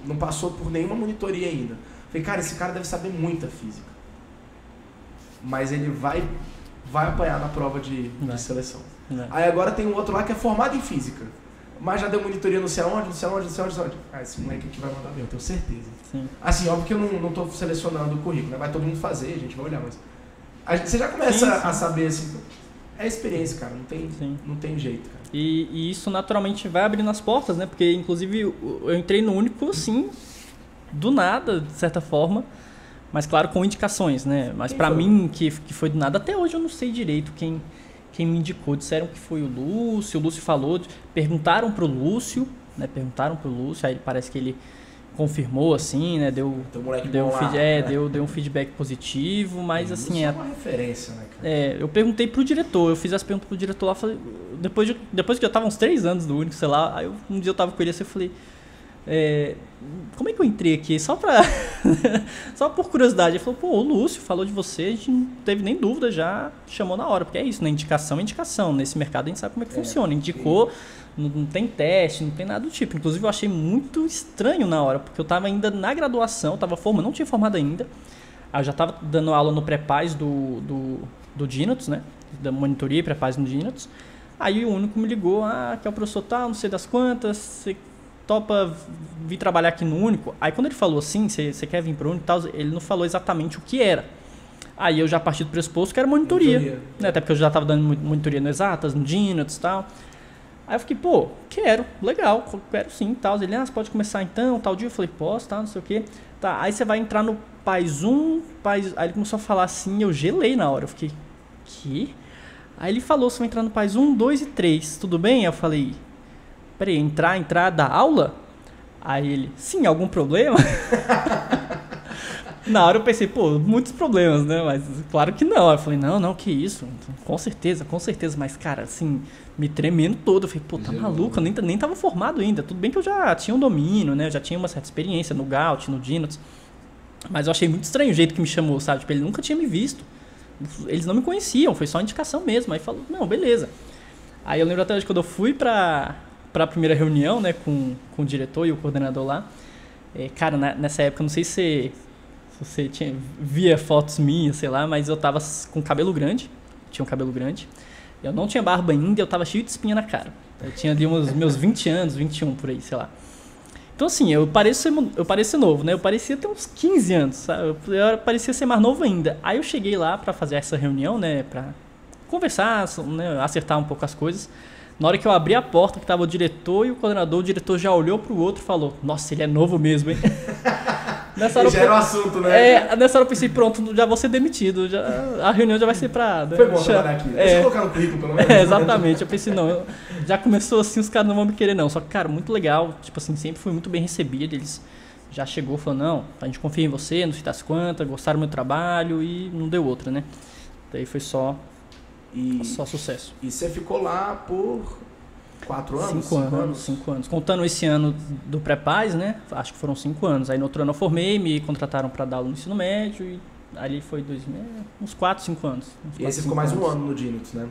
não passou por nenhuma monitoria ainda. Falei, cara, esse cara deve saber muita física. Mas ele vai apanhar na prova de seleção. Aí agora tem um outro lá que é formado em física, mas já deu monitoria não sei aonde. Esse moleque aqui vai mandar bem, eu tenho certeza. Sim. Assim, óbvio que eu não estou selecionando o currículo, né? Vai todo mundo fazer, a gente vai olhar, mas você já começa a saber, assim, é experiência, cara, não tem jeito, cara. E isso naturalmente vai abrindo as portas, né? Porque, inclusive, eu entrei no Único, assim, do nada, de certa forma. Mas, claro, com indicações, né? Mas pra mim, que foi do nada, até hoje eu não sei direito quem me indicou. Disseram que foi o Lúcio falou, perguntaram pro Lúcio, né? Aí parece que ele confirmou, assim, né? Deu um feedback positivo, mas assim... é uma referência, né, cara? Eu perguntei pro diretor, eu fiz as perguntas pro diretor lá, falei, depois que eu tava uns 3 anos no Único, sei lá, aí um dia eu tava com ele assim, eu falei... como é que eu entrei aqui? Só por curiosidade. Ele falou, pô, o Lúcio falou de você, a gente não teve nem dúvida, já chamou na hora, porque é isso, né? Indicação é indicação. Nesse mercado a gente sabe como é que funciona. Indicou, não tem teste, não tem nada do tipo. Inclusive eu achei muito estranho na hora, porque eu estava ainda na graduação, estava formando, não tinha formado ainda. Aí eu já estava dando aula no pré-paz do Dinotus, né? Da monitoria e pré-paz no Dinotus. Aí o único me ligou, que é o professor tal, não sei das quantas, você topa vir trabalhar aqui no Único? Aí quando ele falou assim, você quer vir pro Único e tal, ele não falou exatamente o que era. Aí eu já parti do pressuposto que era monitoria. Né? Até porque eu já estava dando monitoria no Exatas, no Dinotus e tal. Aí eu fiquei, pô, quero, legal, quero sim, tal. Ele, você pode começar então, tal dia. Eu falei, posso, tal, não sei o quê. Tá, aí você vai entrar no Paz 1, Paz... Aí ele começou a falar assim, eu gelei na hora. Eu fiquei, que? Aí ele falou, você vai entrar no Paz 1, 2 e 3, tudo bem? Aí eu falei, peraí, entrar, dar aula? Aí ele, sim, algum problema? Na hora eu pensei, pô, muitos problemas, né? Mas claro que não. Aí eu falei, não, que isso? Com certeza. Mas, cara, assim, me tremendo todo. Eu falei, pô, tá maluco? Eu nem tava formado ainda. Tudo bem que eu já tinha um domínio, né? Eu já tinha uma certa experiência no Gaut, no Dinotus. Mas eu achei muito estranho o jeito que me chamou, sabe? Tipo, ele nunca tinha me visto. Eles não me conheciam, foi só indicação mesmo. Aí falou, não, beleza. Aí eu lembro até hoje quando eu fui pra primeira reunião, né? Com o diretor e o coordenador lá. Cara, nessa época, não sei se você via fotos minhas, sei lá, mas eu tava com cabelo grande, tinha um cabelo grande, eu não tinha barba ainda, eu tava cheio de espinha na cara. Eu tinha ali meus 20 anos, 21 por aí, sei lá. Então assim, eu pareço ser novo, né? Eu parecia ter uns 15 anos, sabe? Eu parecia ser mais novo ainda. Aí eu cheguei lá pra fazer essa reunião, né? Pra conversar, né? Acertar um pouco as coisas. Na hora que eu abri a porta, que tava o diretor e o coordenador, o diretor já olhou pro outro e falou, nossa, ele é novo mesmo, hein? Nessa hora já era o assunto, né? Nessa hora eu pensei, pronto, já vou ser demitido, a reunião já vai ser pra... Foi bom trabalhar aqui, deixa eu colocar no currículo pelo menos. Exatamente, eu pensei, não, já começou assim, os caras não vão me querer não, só que, cara, muito legal, tipo assim, sempre fui muito bem recebido, eles já chegou falando, não, a gente confia em você, não sei das quantas, gostaram do meu trabalho e não deu outra, né? Daí foi só sucesso. E você ficou lá por 4 anos? 5 anos. Contando esse ano do pré-paz, né? Acho que foram 5 anos. Aí no outro ano eu formei, me contrataram para dar aula no ensino médio e ali foi uns 4, 5 anos. E aí você ficou mais um ano no Dinotus, né?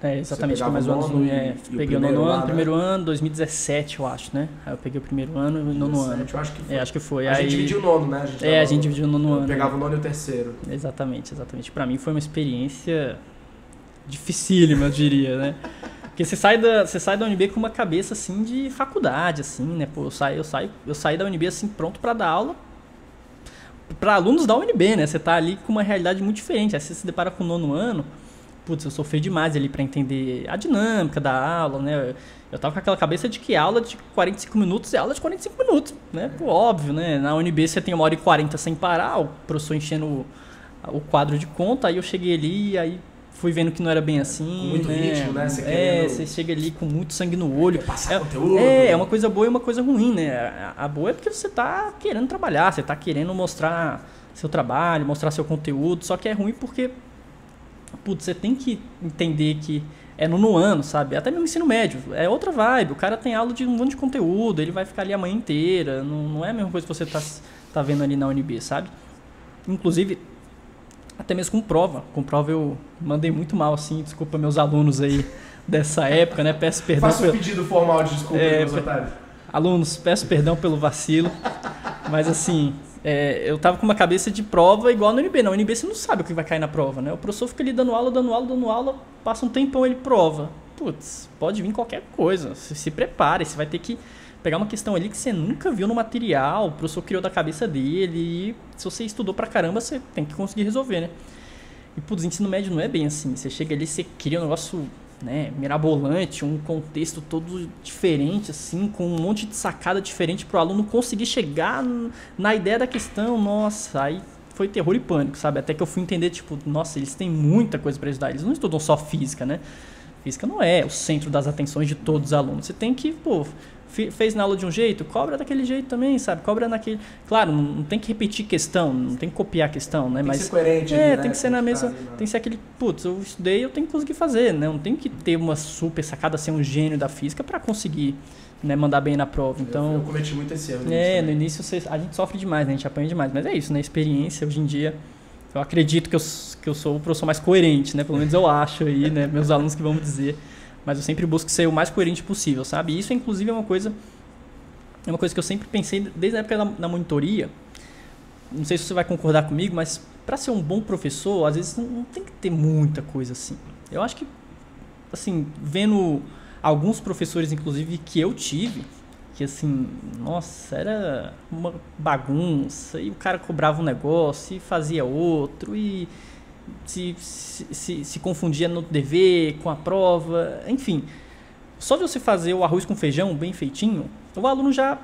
Exatamente. Ficou mais um ano. Peguei o nono ano, primeiro ano, 2017 eu acho, né? Aí eu peguei o primeiro ano e o nono ano. Eu acho que foi. Acho que foi. A gente dividiu o nono, né? A gente dividiu o nono ano. Eu pegava o nono e o terceiro. Exatamente. Pra mim foi uma experiência dificílima, eu diria, né? Porque você sai da UNB com uma cabeça assim de faculdade, assim, né? Pô, eu saí da UNB assim pronto para dar aula para alunos da UNB, né? Você tá ali com uma realidade muito diferente. Aí você se depara com o nono ano, putz, eu sofri demais ali para entender a dinâmica da aula, né? Eu tava com aquela cabeça de que aula de 45 minutos é aula de 45 minutos, né? Pô, óbvio, né? Na UNB você tem 1h40 sem parar, o professor enchendo o quadro de conta, aí eu cheguei ali e aí fui vendo que não era bem assim. Muito ritmo, né? Você chega ali com muito sangue no olho. Quer passar conteúdo. É uma coisa boa e uma coisa ruim, né? A boa é porque você tá querendo trabalhar, você tá querendo mostrar seu trabalho, mostrar seu conteúdo, só que é ruim porque, putz, você tem que entender que é no nono ano, sabe? Até mesmo ensino médio, é outra vibe. O cara tem aula de um monte de conteúdo, ele vai ficar ali a manhã inteira, não é a mesma coisa que você tá vendo ali na UNB, sabe? Inclusive, até mesmo com prova. Com prova eu mandei muito mal, assim. Desculpa meus alunos aí dessa época, né? Peço perdão. Faça um pedido formal de desculpa aí, meus otários. Alunos, peço perdão pelo vacilo. Mas assim, eu tava com uma cabeça de prova igual no UNB. Na UNB você não sabe o que vai cair na prova, né? O professor fica ali dando aula, passa um tempão, ele prova. Putz, pode vir qualquer coisa. Se prepare, você vai ter que pegar uma questão ali que você nunca viu no material, o professor criou da cabeça dele, e se você estudou pra caramba, você tem que conseguir resolver, né? E, putz, ensino médio não é bem assim. Você chega ali, você cria um negócio, né, mirabolante, um contexto todo diferente, assim, com um monte de sacada diferente pro aluno conseguir chegar na ideia da questão. Nossa, aí foi terror e pânico, sabe? Até que eu fui entender, tipo, nossa, eles têm muita coisa pra estudar. Eles não estudam só física, né? Física não é o centro das atenções de todos os alunos. Você tem que, fez na aula de um jeito, cobra daquele jeito também, sabe? Cobra naquele... Claro, não tem que repetir questão, não tem que copiar a questão, né? Tem Mas que ser coerente. Ali, né? Tem que ser na mesma... Tem que ser aquele... Putz, eu estudei, eu tenho que conseguir fazer, né? Não tem que ter uma super sacada, ser um gênio da física para conseguir, né, mandar bem na prova. Então, eu cometi muito esse erro. No início a gente sofre demais, né? A gente apanha demais. Mas é isso, né? Experiência, hoje em dia... Eu acredito que eu sou o professor mais coerente, né? Pelo menos eu acho aí, né? Meus alunos que vão me dizer. mas eu sempre busco ser o mais coerente possível, sabe? E isso, inclusive, é uma coisa que eu sempre pensei desde a época da monitoria. Não sei se você vai concordar comigo, mas para ser um bom professor, às vezes não tem que ter muita coisa assim. Eu acho que, assim, vendo alguns professores, inclusive, que eu tive, que assim, nossa, era uma bagunça, e o cara cobrava um negócio e fazia outro, e se confundia no dever com a prova, enfim. Só de você fazer o arroz com feijão bem feitinho, o aluno já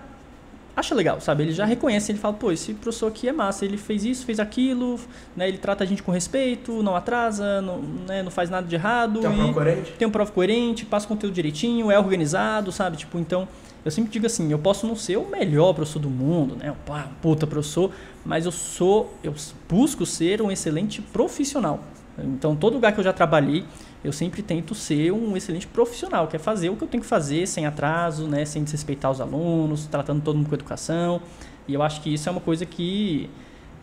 acha legal, sabe? Ele já reconhece, ele fala, pô, esse professor aqui é massa, ele fez isso, fez aquilo, né? Ele trata a gente com respeito, não atrasa, não faz nada de errado. Tem uma prova coerente? Tem uma prova coerente, passa o conteúdo direitinho, é organizado, sabe? Tipo, então, eu sempre digo assim, eu posso não ser o melhor professor do mundo, né? Puta professor, mas eu busco ser um excelente profissional. Então, todo lugar que eu já trabalhei, eu sempre tento ser um excelente profissional, que é fazer o que eu tenho que fazer sem atraso, né, sem desrespeitar os alunos, tratando todo mundo com educação. E eu acho que isso é uma coisa que,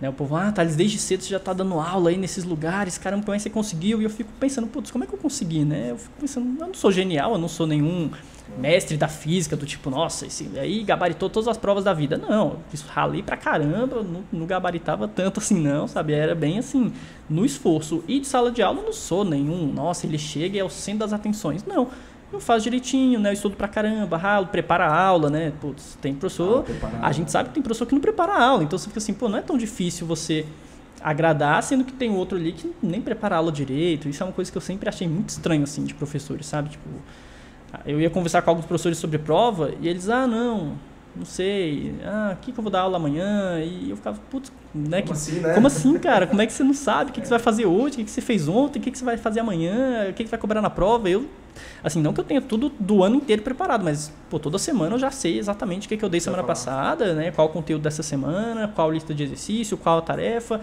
né, o povo, Thales, desde cedo você já está dando aula aí nesses lugares, caramba, como é que você conseguiu? E eu fico pensando, putz, como é que eu consegui, né? Eu fico pensando, eu não sou genial, eu não sou nenhum mestre da física, do tipo, nossa, esse aí gabaritou todas as provas da vida. Não, eu ralei pra caramba, não gabaritava tanto assim não, sabe? Era bem assim, no esforço. E de sala de aula eu não sou nenhum, nossa, ele chega e é o centro das atenções. Não, eu faço direitinho, né? Eu estudo pra caramba, ralo, prepara a aula, né? Putz, tem professor, a gente sabe que tem professor que não prepara a aula, então você fica assim, pô, não é tão difícil você agradar, sendo que tem outro ali que nem prepara a aula direito. Isso é uma coisa que eu sempre achei muito estranho, assim, de professores, sabe? Tipo, eu ia conversar com alguns professores sobre prova e eles, não sei, o que eu vou dar aula amanhã? E eu ficava, putz, né? Como assim, cara? Como é que você não sabe? O que você vai fazer hoje? O que você fez ontem? O que você vai fazer amanhã? O que você vai cobrar na prova? Eu, assim, não que eu tenha tudo do ano inteiro preparado, mas, pô, toda semana eu já sei exatamente o que eu dei semana passada, né? Qual o conteúdo dessa semana, qual a lista de exercício, qual a tarefa,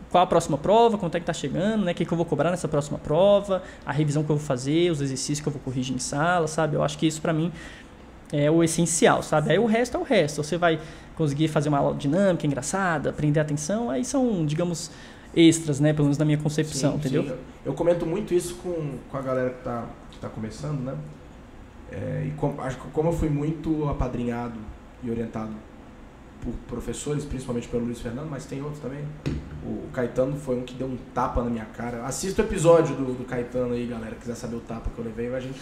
qual a próxima prova, quanto é que tá chegando, né? O que eu vou cobrar nessa próxima prova, a revisão que eu vou fazer, os exercícios que eu vou corrigir em sala, sabe? Eu acho que isso pra mim é o essencial, sabe? Aí o resto é o resto. Você vai conseguir fazer uma aula dinâmica, engraçada, prender a atenção, aí são, digamos, extras, né? Pelo menos na minha concepção, entendeu? Sim. Eu comento muito isso com a galera que tá começando, né? Acho que como eu fui muito apadrinhado e orientado por professores, principalmente pelo Luiz Fernando, mas tem outros também. O Caetano foi um que deu um tapa na minha cara. Assista o episódio do Caetano aí, galera, quiser saber o tapa que eu levei, a gente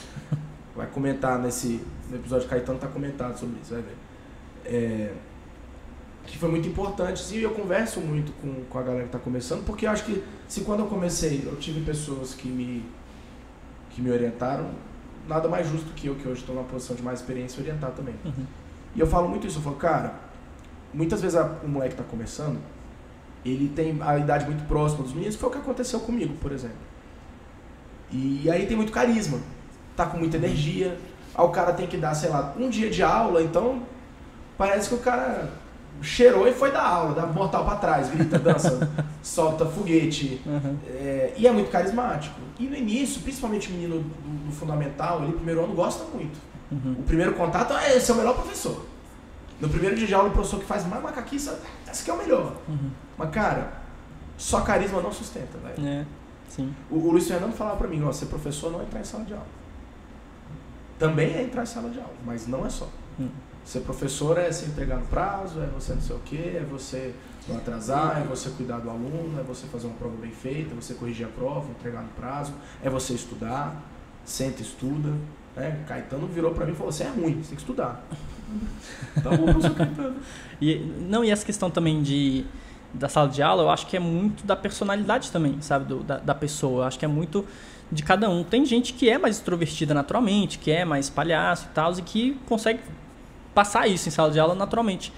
vai comentar no episódio. O Caetano tá comentado sobre isso, vai ver. Que foi muito importante, e eu converso muito com a galera que tá começando, porque eu acho que se quando eu comecei eu tive pessoas que me orientaram, nada mais justo que eu, que hoje estou numa posição de mais experiência, orientar também. Uhum. E eu falo muito isso, eu falo, cara, muitas vezes o moleque está começando, ele tem a idade muito próxima dos meninos, que foi o que aconteceu comigo, por exemplo. E aí tem muito carisma, tá com muita energia, aí o cara tem que dar, sei lá, um dia de aula, então parece que o cara cheirou e foi dar aula, dá mortal pra trás, grita, dança, solta foguete, e é muito carismático. E no início, principalmente o menino do fundamental, ele primeiro ano gosta muito. O primeiro contato é esse é o melhor professor. No primeiro dia de aula, o professor que faz mais macaquice, esse aqui é o melhor. Mas, cara, só carisma não sustenta, velho. Sim. O Luiz Fernando falava pra mim, ser professor não é entrar em sala de aula. Também é entrar em sala de aula, mas não é só. Ser professor é se entregar no prazo, é você não sei o quê, é você não atrasar, é você cuidar do aluno, é você fazer uma prova bem feita, é você corrigir a prova, entregar no prazo, é você estudar, senta e estuda. Caetano virou pra mim e falou, você é ruim, você tem que estudar. Tá bom, professor Caetano. E essa questão também da sala de aula, eu acho que é muito da personalidade também, sabe, da pessoa. Eu acho que é muito de cada um. Tem gente que é mais extrovertida naturalmente, que é mais palhaço e tal, e que consegue passar isso em sala de aula naturalmente.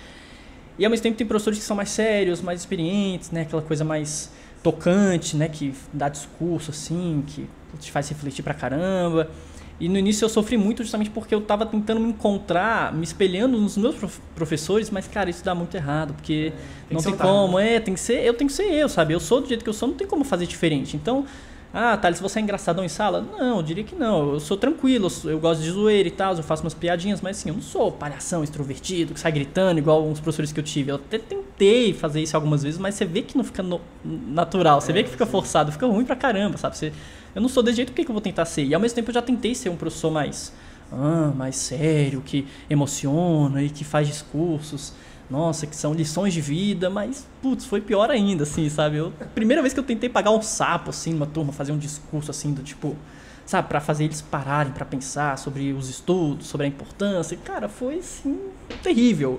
E ao mesmo tempo tem professores que são mais sérios, mais experientes, né, aquela coisa mais tocante, né, que dá discurso assim, que te faz refletir pra caramba. E no início eu sofri muito justamente porque eu estava tentando me encontrar, me espelhando nos meus professores, mas, cara, isso dá muito errado, porque não tem como, eu tenho que ser eu, sabe? Eu sou do jeito que eu sou, não tem como fazer diferente. Então, Ah, Thales, você é engraçadão em sala? Não, eu diria que não. Eu sou tranquilo, eu gosto de zoeira e tal, eu faço umas piadinhas, mas assim, eu não sou palhação, extrovertido, que sai gritando, igual uns professores que eu tive. Eu até tentei fazer isso algumas vezes, mas você vê que não fica natural, você vê que fica forçado, fica ruim pra caramba, sabe? Eu não sou desse jeito, por que eu vou tentar ser? E ao mesmo tempo eu já tentei ser um professor mais sério, que emociona e que faz discursos. Nossa, que são lições de vida, mas, putz, foi pior ainda, assim, sabe? Primeira vez que eu tentei pagar um sapo, assim, numa turma, fazer um discurso, assim, do tipo, sabe, pra fazer eles pararem pra pensar sobre os estudos, sobre a importância, cara, foi, assim, terrível.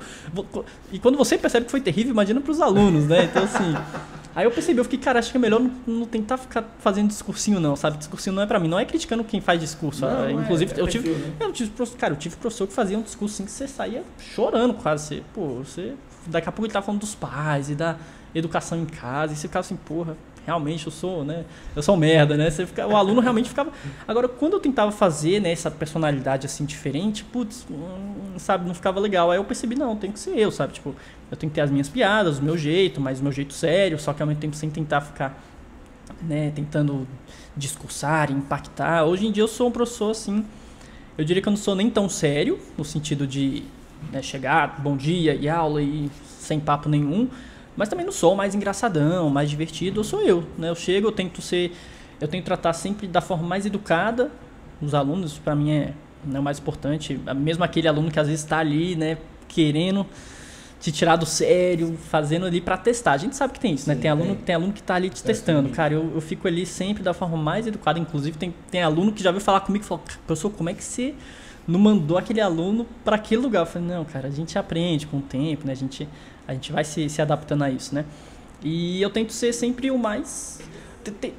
E quando você percebe que foi terrível, imagina pros alunos, né? Então, assim, aí eu percebi, eu fiquei, cara, acho que é melhor não tentar ficar fazendo discursinho, não, sabe? Discursinho não é pra mim, não é criticando quem faz discurso. Inclusive, eu tive professor que fazia um discurso assim que você saía chorando quase. Daqui a pouco ele tava falando dos pais e da educação em casa, e você ficava assim, porra, realmente eu sou um merda, né? O aluno realmente ficava... Agora, quando eu tentava fazer, né, essa personalidade assim diferente, putz, sabe, não ficava legal. Aí eu percebi, não, tem que ser eu, sabe? Tipo, eu tenho que ter as minhas piadas, o meu jeito, mas o meu jeito sério, só que ao mesmo tempo sem tentar ficar, né, tentando discursar, impactar. Hoje em dia eu sou um professor assim, eu diria que eu não sou nem tão sério, no sentido de, né, chegar, bom dia e aula e sem papo nenhum, mas também não sou mais engraçadão, mais divertido, eu sou eu, né? Eu chego, eu tento tratar sempre da forma mais educada os alunos, para mim é o mais importante, mesmo aquele aluno que às vezes está ali, né, querendo te tirar do sério, fazendo ali para testar. A gente sabe que tem isso, né? Sim, tem aluno que tá ali te testando. Cara, eu fico ali sempre da forma mais educada. Inclusive, tem aluno que já veio falar comigo e falou, professor, como é que você não mandou aquele aluno para aquele lugar? Eu falei, não, cara, a gente aprende com o tempo, né? A gente vai se adaptando a isso, né? E eu tento ser sempre o mais...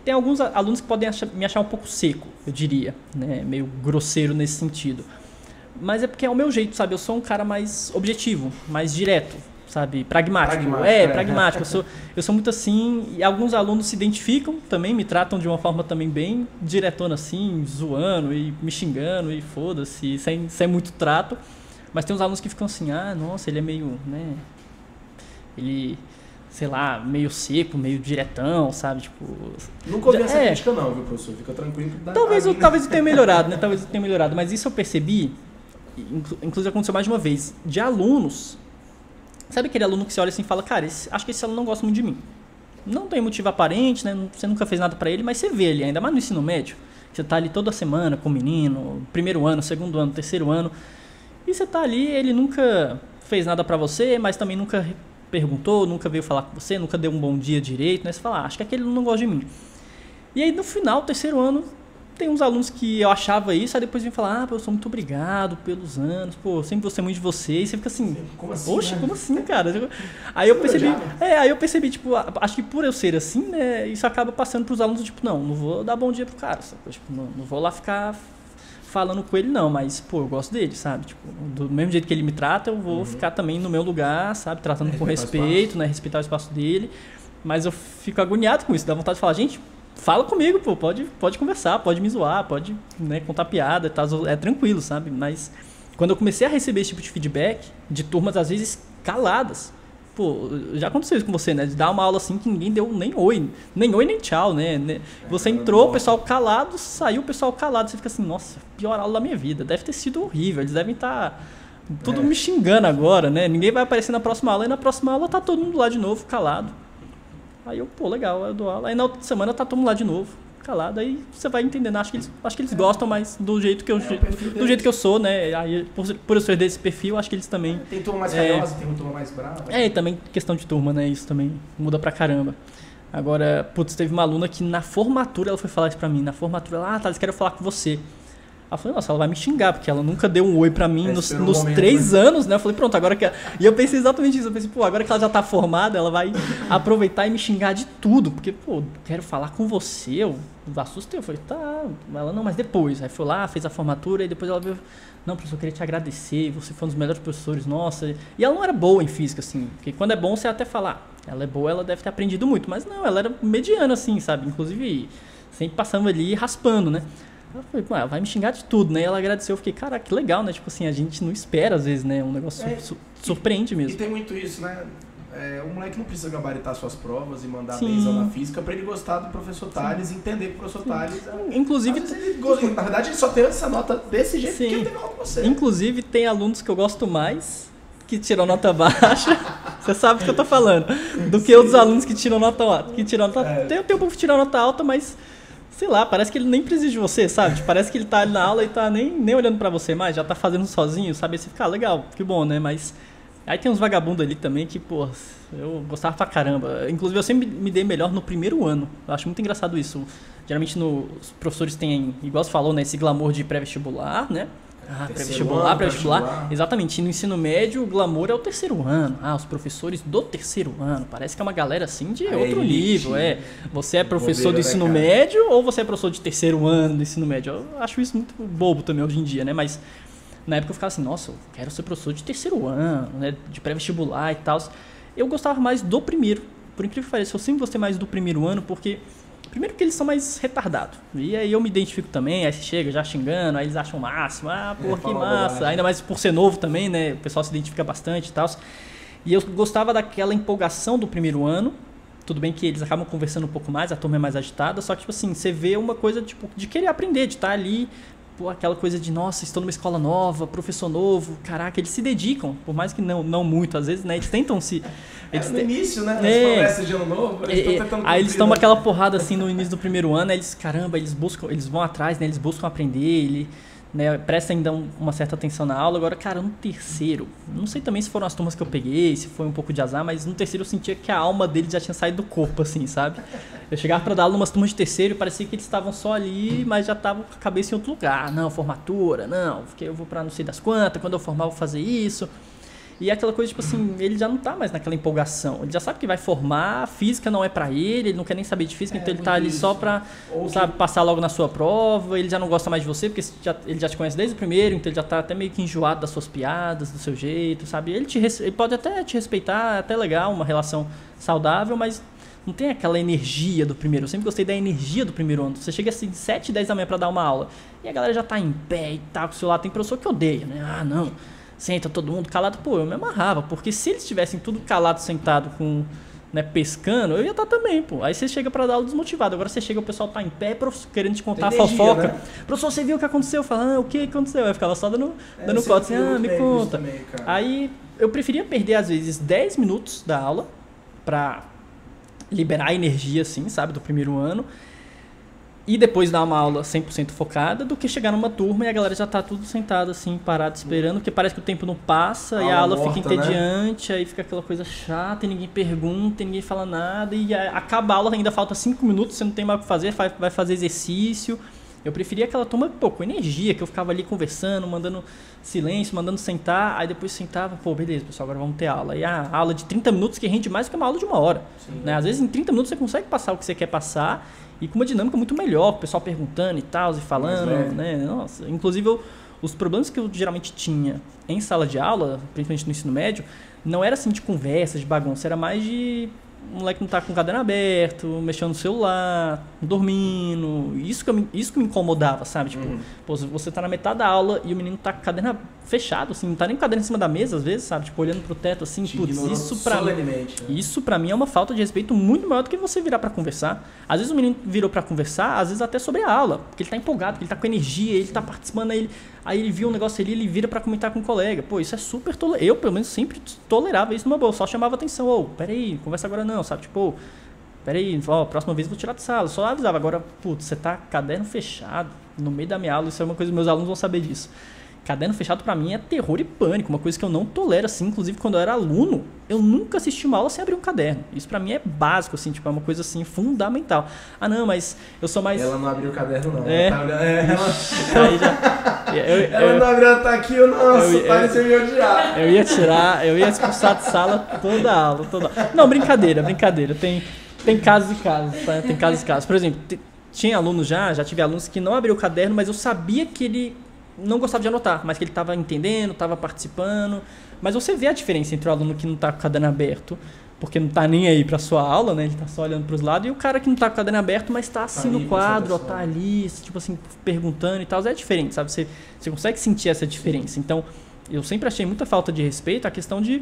Tem alguns alunos que podem me achar um pouco seco, eu diria, né? Meio grosseiro nesse sentido. Mas é porque é o meu jeito, sabe? Eu sou um cara mais objetivo, mais direto, sabe? Pragmático. Pragmático. Eu sou muito assim, e alguns alunos se identificam também, me tratam de uma forma também bem diretona assim, zoando e me xingando e foda-se, sem muito trato. Mas tem uns alunos que ficam assim, nossa, ele é meio, né? Ele, sei lá, meio seco, meio diretão, sabe? Tipo... Nunca ouvi essa crítica não, viu, professor? Fica tranquilo. Talvez eu tenha melhorado, né? Talvez eu tenha melhorado, mas isso eu percebi... Inclusive aconteceu mais de uma vez, de alunos. Sabe aquele aluno que você olha assim e fala, cara, acho que esse aluno não gosta muito de mim. Não tem motivo aparente, né? Você nunca fez nada pra ele, mas você vê ele, ainda mais no ensino médio. Você tá ali toda semana com o menino, primeiro ano, segundo ano, terceiro ano. E você tá ali, ele nunca fez nada pra você, mas também nunca perguntou, nunca veio falar com você, nunca deu um bom dia direito, né? Você fala, acho que aquele não gosta de mim. E aí no final, terceiro ano, tem uns alunos que eu achava isso, aí depois vem falar, professor, muito obrigado pelos anos, pô, sempre gostei muito de você, e você fica assim, como assim, poxa, né? Como assim, cara? Aí eu percebi, tipo, acho que por eu ser assim, né, isso acaba passando pros alunos, tipo, não vou dar bom dia pro cara, sabe? Tipo, não vou lá ficar falando com ele não, mas, pô, eu gosto dele, sabe? Tipo, do mesmo jeito que ele me trata, eu vou ficar também no meu lugar, sabe? Tratando com respeito, né, respeitar o espaço dele, mas eu fico agoniado com isso, dá vontade de falar, gente, fala comigo, pô, pode conversar, pode me zoar, pode, né, contar piada, tá, é tranquilo, sabe? Mas quando eu comecei a receber esse tipo de feedback de turmas, às vezes, caladas, pô, já aconteceu isso com você, né? De dar uma aula assim que ninguém deu nem oi nem tchau, né? Você entrou, o pessoal calado, saiu o pessoal calado, você fica assim, nossa, pior aula da minha vida, deve ter sido horrível, eles devem estar tudo me xingando agora, né? Ninguém vai aparecer na próxima aula, e na próxima aula tá todo mundo lá de novo, calado. Aí eu, pô, legal, eu dou aula. Aí na outra semana tá todo mundo lá de novo, calado. Aí você vai entendendo. Acho que eles gostam mais do jeito que eu sou, né? Aí, por eu ser desse perfil, acho que eles também... Tem turma mais carinhosa, tem uma turma mais brava. E também questão de turma, né? Isso também muda pra caramba. Agora, putz, teve uma aluna que na formatura ela foi falar isso pra mim. Na formatura ela, Thales, quero falar com você. Ela falou, nossa, ela vai me xingar, porque ela nunca deu um oi pra mim nos 3 anos, né? Eu falei, pronto, agora que... E eu pensei exatamente isso. Eu pensei, pô, agora que ela já tá formada, ela vai aproveitar e me xingar de tudo. Porque, pô, quero falar com você. Eu assustei. Eu falei, tá. Ela, não, mas depois. Aí foi lá, fez a formatura, e depois ela veio... Não, professor, eu queria te agradecer. Você foi um dos melhores professores, nossa. E ela não era boa em física, assim. Porque quando é bom, você até fala, ela é boa, ela deve ter aprendido muito. Mas não, ela era mediana, assim, sabe? Inclusive, sempre passando ali raspando, né? Ela falou, ela vai me xingar de tudo, né? E ela agradeceu, eu fiquei, cara, que legal, né? Tipo assim, a gente não espera às vezes, né? Um negócio surpreende mesmo. E tem muito isso, né? o moleque não precisa gabaritar suas provas e mandar Sim. benzão na física pra ele gostar do professor Tales e entender que o professor Tales... Inclusive... na verdade, ele só tem essa nota desse jeito Sim. porque ele teve aula com você. Inclusive, tem alunos que eu gosto mais que tiram nota baixa, você sabe do que eu tô falando, do que outros alunos que tiram nota alta. Tem um povo que tira nota alta, mas, sei lá, parece que ele nem precisa de você, sabe? Tipo, parece que ele tá ali na aula e tá nem olhando pra você mais, já tá fazendo sozinho, sabe? Aí você fica, legal, que bom, né? Mas aí tem uns vagabundos ali também que, pô, eu gostava pra caramba. Inclusive, eu sempre me dei melhor no primeiro ano. Eu acho muito engraçado isso. Geralmente, os professores têm, igual você falou, né? Esse glamour de pré-vestibular, né? Pré-vestibular. Exatamente. E no ensino médio, o glamour é o terceiro ano. Os professores do terceiro ano. Parece que é uma galera assim de outro nível. Você é professor do ensino médio ou você é professor de terceiro ano do ensino médio? Eu acho isso muito bobo também hoje em dia, né? Mas na época eu ficava assim, nossa, eu quero ser professor de terceiro ano, né? De pré-vestibular e tal. Eu gostava mais do primeiro. Por incrível que pareça, eu sempre gostei mais do primeiro ano, porque... Primeiro que eles são mais retardados. E aí eu me identifico também, aí você chega já xingando, aí eles acham o máximo. Que massa. Ainda mais por ser novo também, né? O pessoal se identifica bastante e tal. E eu gostava daquela empolgação do primeiro ano. Tudo bem que eles acabam conversando um pouco mais, a turma é mais agitada. Só que, tipo assim, você vê uma coisa tipo, de querer aprender, de estar ali... aquela coisa de, nossa, estou numa escola nova, professor novo, caraca, eles se dedicam, por mais que não muito, às vezes, né, eles tentam se... no início, né, as promessas de ano novo, eles estão tentando aí eles tomam aquela porrada, assim, no início do primeiro ano, eles, caramba, eles vão atrás, né, eles buscam aprender, né, presta ainda uma certa atenção na aula. Agora, cara, no terceiro, não sei também se foram as turmas que eu peguei, se foi um pouco de azar, mas no terceiro eu sentia que a alma deles já tinha saído do corpo, assim, sabe? Eu chegava pra dar aula em umas turmas de terceiro e parecia que eles estavam só ali, mas já estavam com a cabeça em outro lugar. Não, formatura, não, porque eu vou pra não sei das quantas, quando eu formar eu vou fazer isso. E é aquela coisa, tipo assim, ele já não tá mais naquela empolgação. Ele já sabe que vai formar, física não é pra ele não quer nem saber de física, então ele tá ali só pra, sabe, passar logo na sua prova. Ele já não gosta mais de você, porque ele já te conhece desde o primeiro, então ele já tá até meio que enjoado das suas piadas, do seu jeito, sabe? Ele pode até te respeitar, é até legal, uma relação saudável, mas não tem aquela energia do primeiro. Eu sempre gostei da energia do primeiro ano. Você chega assim, 7, 10 da manhã pra dar uma aula, e a galera já tá em pé e tá com o celular. Tem professor que odeia, né? Não... Senta todo mundo calado, pô, eu me amarrava, porque se eles estivessem tudo calado, sentado, com, né, pescando, eu ia estar também, pô. Aí você chega pra dar aula desmotivado, agora você chega, o pessoal tá em pé, querendo te contar a fofoca. Né? Professor, você viu o que aconteceu? Fala, o que aconteceu? Aí ficava só dando cota, assim, me conta. Também, aí eu preferia perder, às vezes, 10 minutos da aula pra liberar a energia, assim, sabe, do primeiro ano. E depois dar uma aula 100% focada, do que chegar numa turma e a galera já tá tudo sentado assim, parado, esperando, porque parece que o tempo não passa e a aula fica entediante, né? Aí fica aquela coisa chata e ninguém pergunta, e ninguém fala nada, e acaba a aula, ainda falta 5 minutos, você não tem mais o que fazer, vai fazer exercício. Eu preferia aquela turma, pô, com energia, que eu ficava ali conversando, mandando silêncio, mandando sentar, aí depois sentava, pô, beleza, pessoal, agora vamos ter aula. E a aula de 30 minutos que rende mais do que uma aula de 1 hora. Né? Às vezes em 30 minutos você consegue passar o que você quer passar, e com uma dinâmica muito melhor, o pessoal perguntando e tal, e falando, né? Nossa, inclusive os problemas que eu geralmente tinha em sala de aula, principalmente no ensino médio, não era assim de conversa, de bagunça, era mais de o moleque não tá com o caderno aberto, mexendo no celular, dormindo. Isso que me incomodava, sabe? Tipo, pô, você tá na metade da aula e o menino tá com o caderno fechado, assim, não tá nem com o caderno em cima da mesa, às vezes, sabe? Tipo, olhando pro teto, assim, putz, isso pra mim é uma falta de respeito muito maior do que você virar pra conversar. Às vezes o menino virou pra conversar, às vezes até sobre a aula, porque ele tá empolgado, porque ele tá com energia, ele tá participando, aí ele viu um negócio ali, ele vira pra comentar com o colega. Pô, isso é super tolerável. Eu, pelo menos, sempre tolerava isso numa boa. Só chamava atenção. Peraí, conversa agora não, sabe? Tipo, peraí, próxima vez eu vou tirar de sala. Só avisava. Agora, putz, você tá caderno fechado no meio da minha aula. Isso é uma coisa que meus alunos vão saber disso. Caderno fechado pra mim é terror e pânico, uma coisa que eu não tolero, assim. Inclusive, quando eu era aluno, eu nunca assisti uma aula sem abrir um caderno. Isso pra mim é básico, assim, tipo, é uma coisa, assim, fundamental. Não, mas eu sou mais... Ela não abriu o caderno, não. Ela não abriu, ela tá aqui, parecia me odiar. Eu ia expulsar de sala toda a aula, Não, brincadeira. Tem casos e casos, tá? Tem casos e casos. Por exemplo, tinha alunos já tive alunos que não abriu o caderno, mas eu sabia que ele não gostava de anotar, mas que ele estava entendendo, estava participando. Mas você vê a diferença entre o aluno que não está com o caderno aberto, porque não está nem aí para sua aula, né? Ele está só olhando para os lados, e o cara que não está com o caderno aberto, mas está assim no quadro, está ali, tipo assim, perguntando e tal. É diferente, sabe? Você consegue sentir essa diferença. Então, eu sempre achei muita falta de respeito a questão de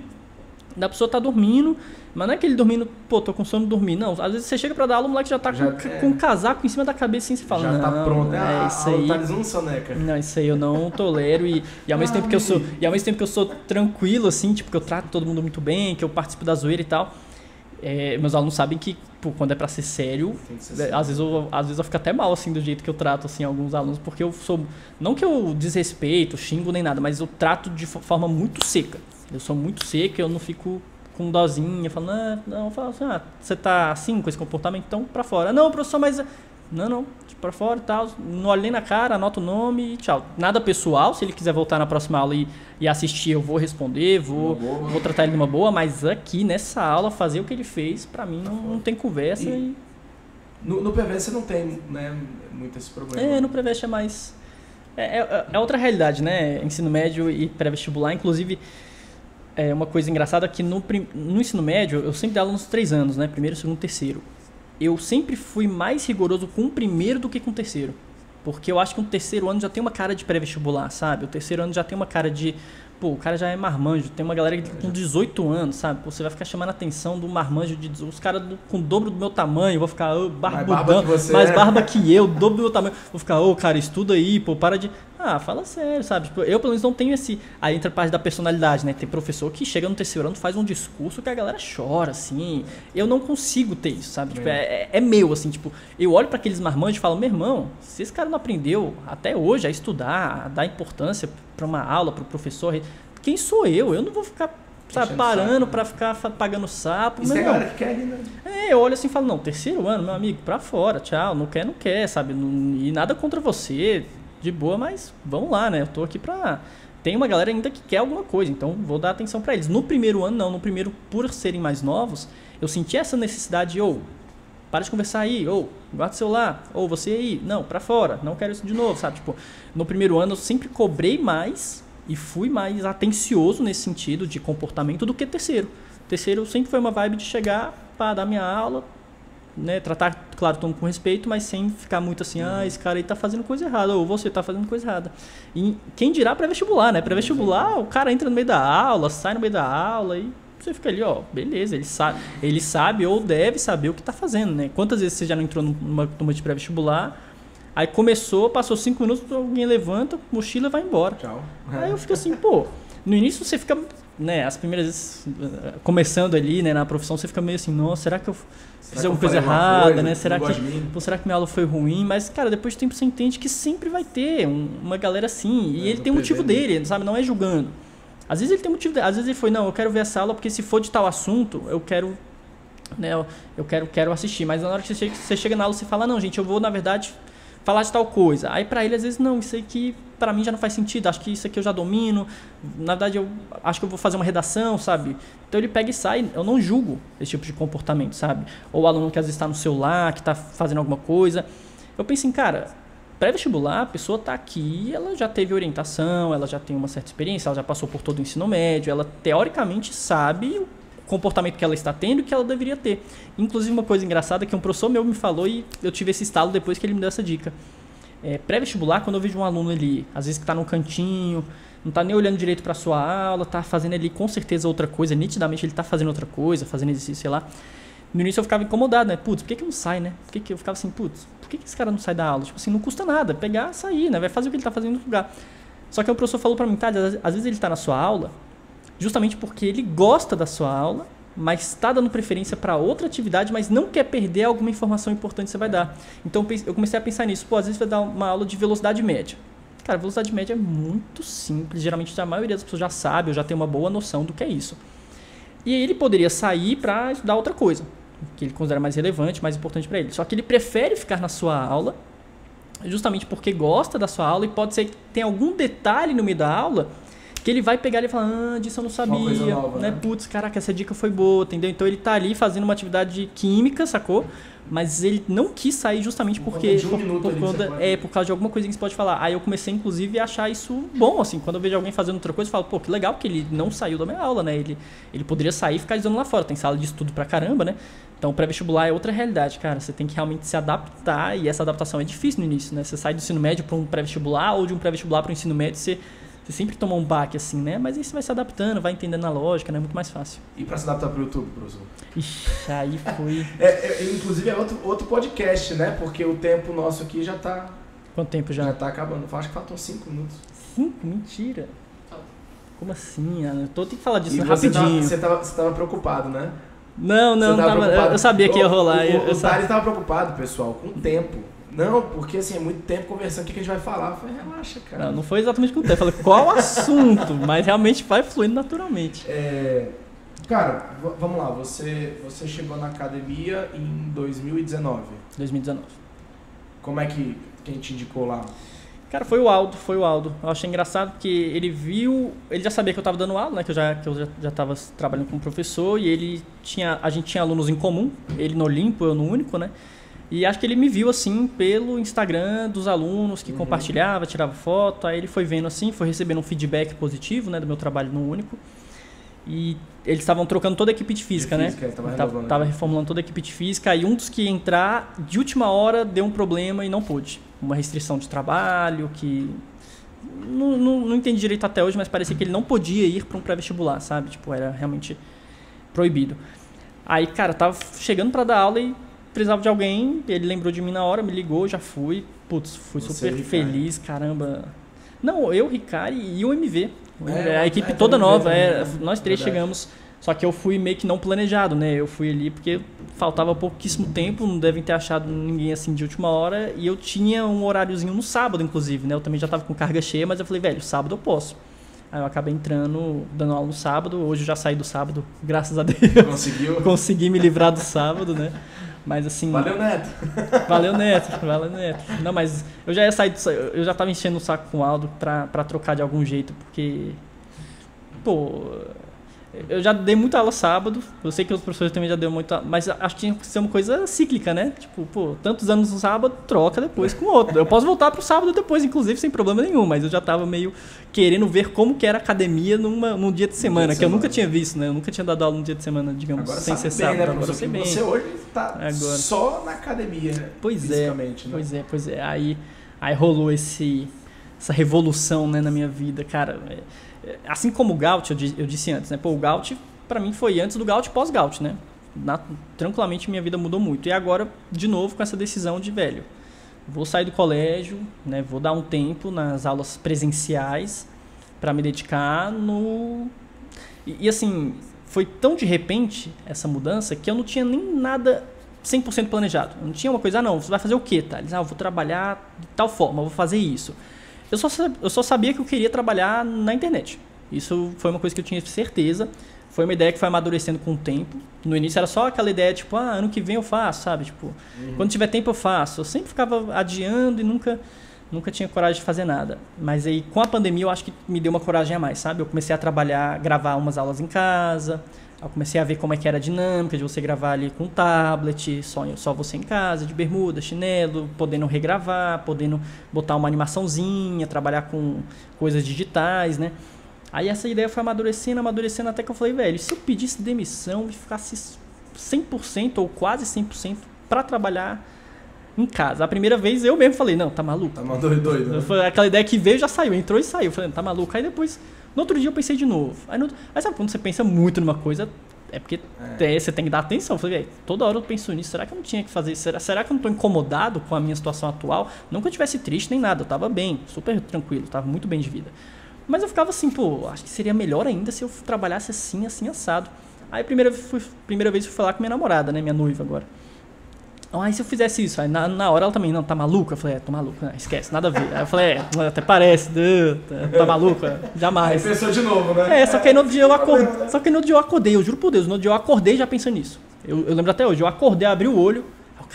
da pessoa tá dormindo, mas não é aquele dormindo, pô, tô com sono dormir. Não, às vezes você chega pra dar aula, o moleque já tá com um casaco em cima da cabeça e você fala, já não, tá pronto, é isso aí. Thales não soneca. Não, isso aí eu não tolero e ao mesmo tempo que eu sou, e ao mesmo tempo que eu sou tranquilo assim, tipo que eu trato todo mundo muito bem, que eu participo da zoeira e tal. Meus alunos sabem que, pô, quando é pra ser sério, às vezes eu fico até mal, assim, do jeito que eu trato, assim, alguns alunos, porque eu sou... Não que eu desrespeito, xingo nem nada, mas eu trato de forma muito seca. Eu sou muito seco, eu não fico com dozinha, falando, não, eu falo assim, você tá assim, com esse comportamento, então pra fora. Não, professor, mas... Não, pra fora e tal, não olho nem na cara, anoto o nome e tchau. Nada pessoal, se ele quiser voltar na próxima aula e assistir, eu vou responder, vou tratar ele numa boa, mas aqui nessa aula, fazer o que ele fez, pra mim não tem conversa. No PVS você não tem, né, muito esse problema. No PVS é mais... É outra realidade, né? Ensino médio e pré-vestibular, inclusive... É uma coisa engraçada que no ensino médio, eu sempre dei aula nos 3 anos, né? Primeiro, segundo, terceiro. Eu sempre fui mais rigoroso com o primeiro do que com o terceiro. Porque eu acho que o terceiro ano já tem uma cara de pré-vestibular, sabe? O terceiro ano já tem uma cara de... Pô, o cara já é marmanjo. Tem uma galera com 18 anos, sabe? Pô, você vai ficar chamando a atenção do marmanjo de... Os caras com o dobro do meu tamanho. Eu vou ficar barbudão, mais barba que eu, o dobro do meu tamanho. Vou ficar, cara, estuda aí, pô, para de... Fala sério, sabe? Tipo, eu, pelo menos, não tenho esse... Aí entra a parte da personalidade, né? Tem professor que chega no terceiro ano, faz um discurso que a galera chora, assim. Eu não consigo ter isso, sabe? Tipo, é meu, assim, tipo... Eu olho pra aqueles marmanjos e falo, meu irmão, se esse cara não aprendeu até hoje a estudar, a dar importância pra uma aula, pro professor... Quem sou eu? Eu não vou ficar, sabe, parando pra ficar pagando sapo. Isso é a galera que quer, né? Eu olho assim e falo, não, terceiro ano, meu amigo, pra fora, tchau. Não quer, sabe? E nada contra você... De boa, mas vamos lá, né? Eu tô aqui pra... Tem uma galera ainda que quer alguma coisa, então vou dar atenção pra eles. No primeiro ano, não. No primeiro, por serem mais novos, eu senti essa necessidade de, para de conversar aí, guarda o celular, você aí, não, pra fora, não quero isso de novo, sabe? Tipo, no primeiro ano eu sempre cobrei mais e fui mais atencioso nesse sentido de comportamento do que terceiro. Terceiro sempre foi uma vibe de chegar para dar minha aula, né, tratar, claro, todo mundo com respeito, mas sem ficar muito assim, esse cara aí tá fazendo coisa errada, ou você tá fazendo coisa errada. E quem dirá pré-vestibular, né? Pré-vestibular, o cara entra no meio da aula, sai no meio da aula e você fica ali, beleza, ele sabe ou deve saber o que tá fazendo, né? Quantas vezes você já não entrou numa turma de pré-vestibular, aí começou, passou 5 minutos, alguém levanta, mochila e vai embora. Tchau. Aí eu fico assim, no início você fica... Né, as primeiras vezes começando ali, né, na profissão, você fica meio assim, nossa, será que eu fiz alguma coisa errada, né? Será que minha aula foi ruim? Mas, cara, depois de tempo você entende que sempre vai ter uma galera assim, e ele tem um motivo dele, sabe? Não é julgando. Às vezes ele tem motivo, às vezes ele foi, não, eu quero ver essa aula porque se for de tal assunto, eu quero, né, eu quero assistir. Mas na hora que você chega na aula, você fala, não, gente, eu vou, na verdade, falar de tal coisa. Aí pra ele, às vezes, não, isso aqui pra mim já não faz sentido, acho que isso aqui eu já domino, na verdade eu acho que eu vou fazer uma redação, sabe? Então ele pega e sai, eu não julgo esse tipo de comportamento, sabe? Ou o aluno que às vezes está no celular, que está fazendo alguma coisa. Eu penso assim, cara, pré-vestibular, a pessoa está aqui, ela já teve orientação, ela já tem uma certa experiência, ela já passou por todo o ensino médio, ela teoricamente sabe o comportamento que ela está tendo e que ela deveria ter. Inclusive uma coisa engraçada que um professor meu me falou e eu tive esse estalo depois que ele me deu essa dica. Pré-vestibular, quando eu vejo um aluno ali, às vezes que está num cantinho, não está nem olhando direito para a sua aula, está fazendo ali com certeza outra coisa, nitidamente ele está fazendo outra coisa, fazendo exercício, sei lá. No início eu ficava incomodado, né? Putz, por que não sai, né? Eu ficava assim, putz, por que esse cara não sai da aula? Tipo assim, não custa nada, pegar, sair, né? Vai fazer o que ele está fazendo no lugar. Só que o professor falou para mim, tá, às vezes ele está na sua aula, justamente porque ele gosta da sua aula, mas está dando preferência para outra atividade, mas não quer perder alguma informação importante que você vai dar. Então eu comecei a pensar nisso. Às vezes você vai dar uma aula de velocidade média. Cara, velocidade média é muito simples. Geralmente a maioria das pessoas já sabe ou já tem uma boa noção do que é isso. E aí ele poderia sair para estudar outra coisa, que ele considera mais relevante, mais importante para ele. Só que ele prefere ficar na sua aula, justamente porque gosta da sua aula e pode ser que tenha algum detalhe no meio da aula que ele vai pegar e falar, disso eu não sabia, nova, né? Putz, caraca, essa dica foi boa, entendeu? Então ele tá ali fazendo uma atividade química, sacou? Mas ele não quis sair justamente porque por causa de alguma coisa que você pode falar. Aí eu comecei, inclusive, a achar isso bom, assim. Quando eu vejo alguém fazendo outra coisa, eu falo, pô, que legal que ele não saiu da minha aula, né? Ele poderia sair e ficar estudando lá fora. Tem sala de estudo pra caramba, né? Então, pré-vestibular é outra realidade, cara. Você tem que realmente se adaptar e essa adaptação é difícil no início, né? Você sai do ensino médio para um pré-vestibular ou de um pré-vestibular para o ensino médio, você Você sempre toma um baque assim, né? Mas aí você vai se adaptando, vai entendendo a lógica, né? Muito mais fácil. E pra se adaptar pro YouTube, professor? Ixi, aí foi... Inclusive é outro podcast, né? Porque o tempo nosso aqui já tá... Quanto tempo já? Já tá acabando. Acho que faltam 5 minutos. 5? Mentira. Como assim? Eu tenho que falar disso E rapidinho. Você tava preocupado, né? Não tava. Eu sabia que ia rolar. O Thales tava preocupado, pessoal, com o tempo. Não, porque assim, é muito tempo conversando, o que a gente vai falar? Eu falei, relaxa, cara. Não foi exatamente com o tempo. Eu falei, qual assunto? Mas realmente vai fluindo naturalmente. Cara, vamos lá. Você chegou na academia em 2019. 2019. Como é que quem te indicou lá? Cara, foi o Aldo. Eu achei engraçado que ele viu... Ele já sabia que eu estava dando aula, né? Que eu já estava trabalhando como professor. E a gente tinha alunos em comum. Ele no Olimpo, eu no Único, né? E acho que ele me viu, assim, pelo Instagram dos alunos que compartilhava, tirava foto. Aí ele foi vendo, assim, foi recebendo um feedback positivo, né? Do meu trabalho no Único. E eles estavam trocando toda a equipe de física, né? Tava reformulando toda a equipe de física. E um dos que ia entrar, de última hora, deu um problema e não pôde. Uma restrição de trabalho, que... Não entendi direito até hoje, mas parecia que ele não podia ir para um pré-vestibular, sabe? Tipo, era realmente proibido. Aí, cara, tava chegando para dar aula e precisava de alguém. Ele lembrou de mim na hora, me ligou, já fui. Putz, fui super feliz, caramba. Não, eu, Ricari e o MV. A equipe toda nova, nós três chegamos. Só que eu fui meio que não planejado, né? Eu fui ali porque faltava pouquíssimo tempo, não devem ter achado ninguém assim de última hora. E eu tinha um horáriozinho no sábado, inclusive, né? Eu também já tava com carga cheia, mas eu falei, velho, sábado eu posso. Aí eu acabei entrando, dando aula no sábado. Hoje eu já saí do sábado, graças a Deus. Conseguiu? Consegui me livrar do sábado, né? Mas assim... Valeu, Neto! Valeu, Neto. Não, mas eu já ia sair eu já tava enchendo o saco com o Aldo pra trocar de algum jeito, porque... Pô... Eu já dei muita aula sábado, eu sei que os professores também já deu muita, mas acho que tinha que ser uma coisa cíclica, né? Tipo, pô, tantos anos no sábado, troca depois com outro. Eu posso voltar pro sábado depois, inclusive, sem problema nenhum, mas eu já tava meio querendo ver como que era a academia num dia de semana, que eu nunca tinha visto, né? Eu nunca tinha dado aula num dia de semana, digamos, agora sem ser sábado. Né, agora sei bem. Você hoje tá só na academia, né? Fisicamente, né? Pois é. Aí rolou essa revolução, né, na minha vida, cara. Assim como o Gaut, eu disse antes, né? Pô, o Gaut, pra mim, foi antes do Gaut e pós-Gaut, né? Tranquilamente, minha vida mudou muito. E agora, de novo, com essa decisão de, velho, vou sair do colégio, né? Vou dar um tempo nas aulas presenciais pra me dedicar no... E assim, foi tão de repente essa mudança que eu não tinha nem nada 100% planejado. Não tinha uma coisa, não, você vai fazer o quê, Thales? Eu vou trabalhar de tal forma, eu vou fazer isso. Eu só sabia que eu queria trabalhar na internet. Isso foi uma coisa que eu tinha certeza. Foi uma ideia que foi amadurecendo com o tempo. No início era só aquela ideia, tipo, ano que vem eu faço, sabe? Tipo, quando tiver tempo eu faço. Eu sempre ficava adiando e nunca tinha coragem de fazer nada. Mas aí, com a pandemia, eu acho que me deu uma coragem a mais, sabe? Eu comecei a trabalhar, gravar umas aulas em casa. Eu comecei a ver como é que era a dinâmica de você gravar ali com tablet, só você em casa, de bermuda, chinelo, podendo regravar, podendo botar uma animaçãozinha, trabalhar com coisas digitais, né? Aí essa ideia foi amadurecendo, até que eu falei, velho, se eu pedisse demissão e ficasse 100% ou quase 100% para trabalhar em casa. A primeira vez eu mesmo falei, não, tá maluco? Tá doido, né? Foi aquela ideia que veio já saiu, entrou e saiu. Eu falei, tá maluco? Aí depois... No outro dia eu pensei de novo. Aí sabe quando você pensa muito numa coisa, é porque você tem que dar atenção. Eu falei, toda hora eu penso nisso. Será que eu não tinha que fazer isso? Será que eu não tô incomodado com a minha situação atual? Não que eu estivesse triste nem nada. Eu tava bem, super tranquilo. Tava muito bem de vida. Mas eu ficava assim, pô, acho que seria melhor ainda se eu trabalhasse assim, assado. Aí a primeira vez eu fui falar com minha namorada, né? Minha noiva agora. Aí se eu fizesse isso, aí na hora ela também, não, tá maluca? Eu falei, tô maluco, não, esquece, nada a ver. Aí eu falei, até parece, tá maluca, jamais. Aí pensou de novo, né? Só que aí no outro dia eu acordei, eu juro por Deus, no outro dia eu acordei já pensando nisso. Eu lembro até hoje, eu acordei, abri o olho,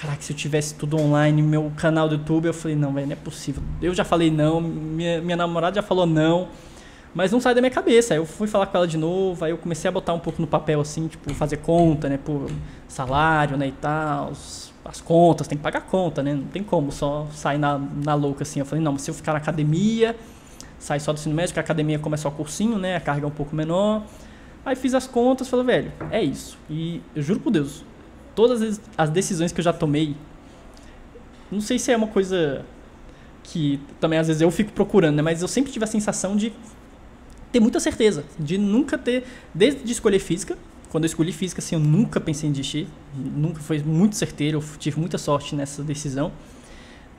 caraca, se eu tivesse tudo online, meu canal do YouTube, eu falei, não, velho, não é possível. Eu já falei não, minha namorada já falou não, mas não sai da minha cabeça. Aí eu fui falar com ela de novo, aí eu comecei a botar um pouco no papel, assim, tipo, fazer conta, né, por salário, né, e tal, as contas, tem que pagar conta, né? Não tem como só sair na louca assim. Eu falei, não, mas se eu ficar na academia, sair só do ensino médio, que a academia começa só cursinho, né? A carga é um pouco menor. Aí fiz as contas, falei, velho, é isso. E eu juro por Deus, todas as decisões que eu já tomei, não sei se é uma coisa que também às vezes eu fico procurando, né? Mas eu sempre tive a sensação de ter muita certeza, de nunca ter, desde de escolher física. Quando eu escolhi física, assim, eu nunca pensei em desistir, nunca, foi muito certeiro, eu tive muita sorte nessa decisão.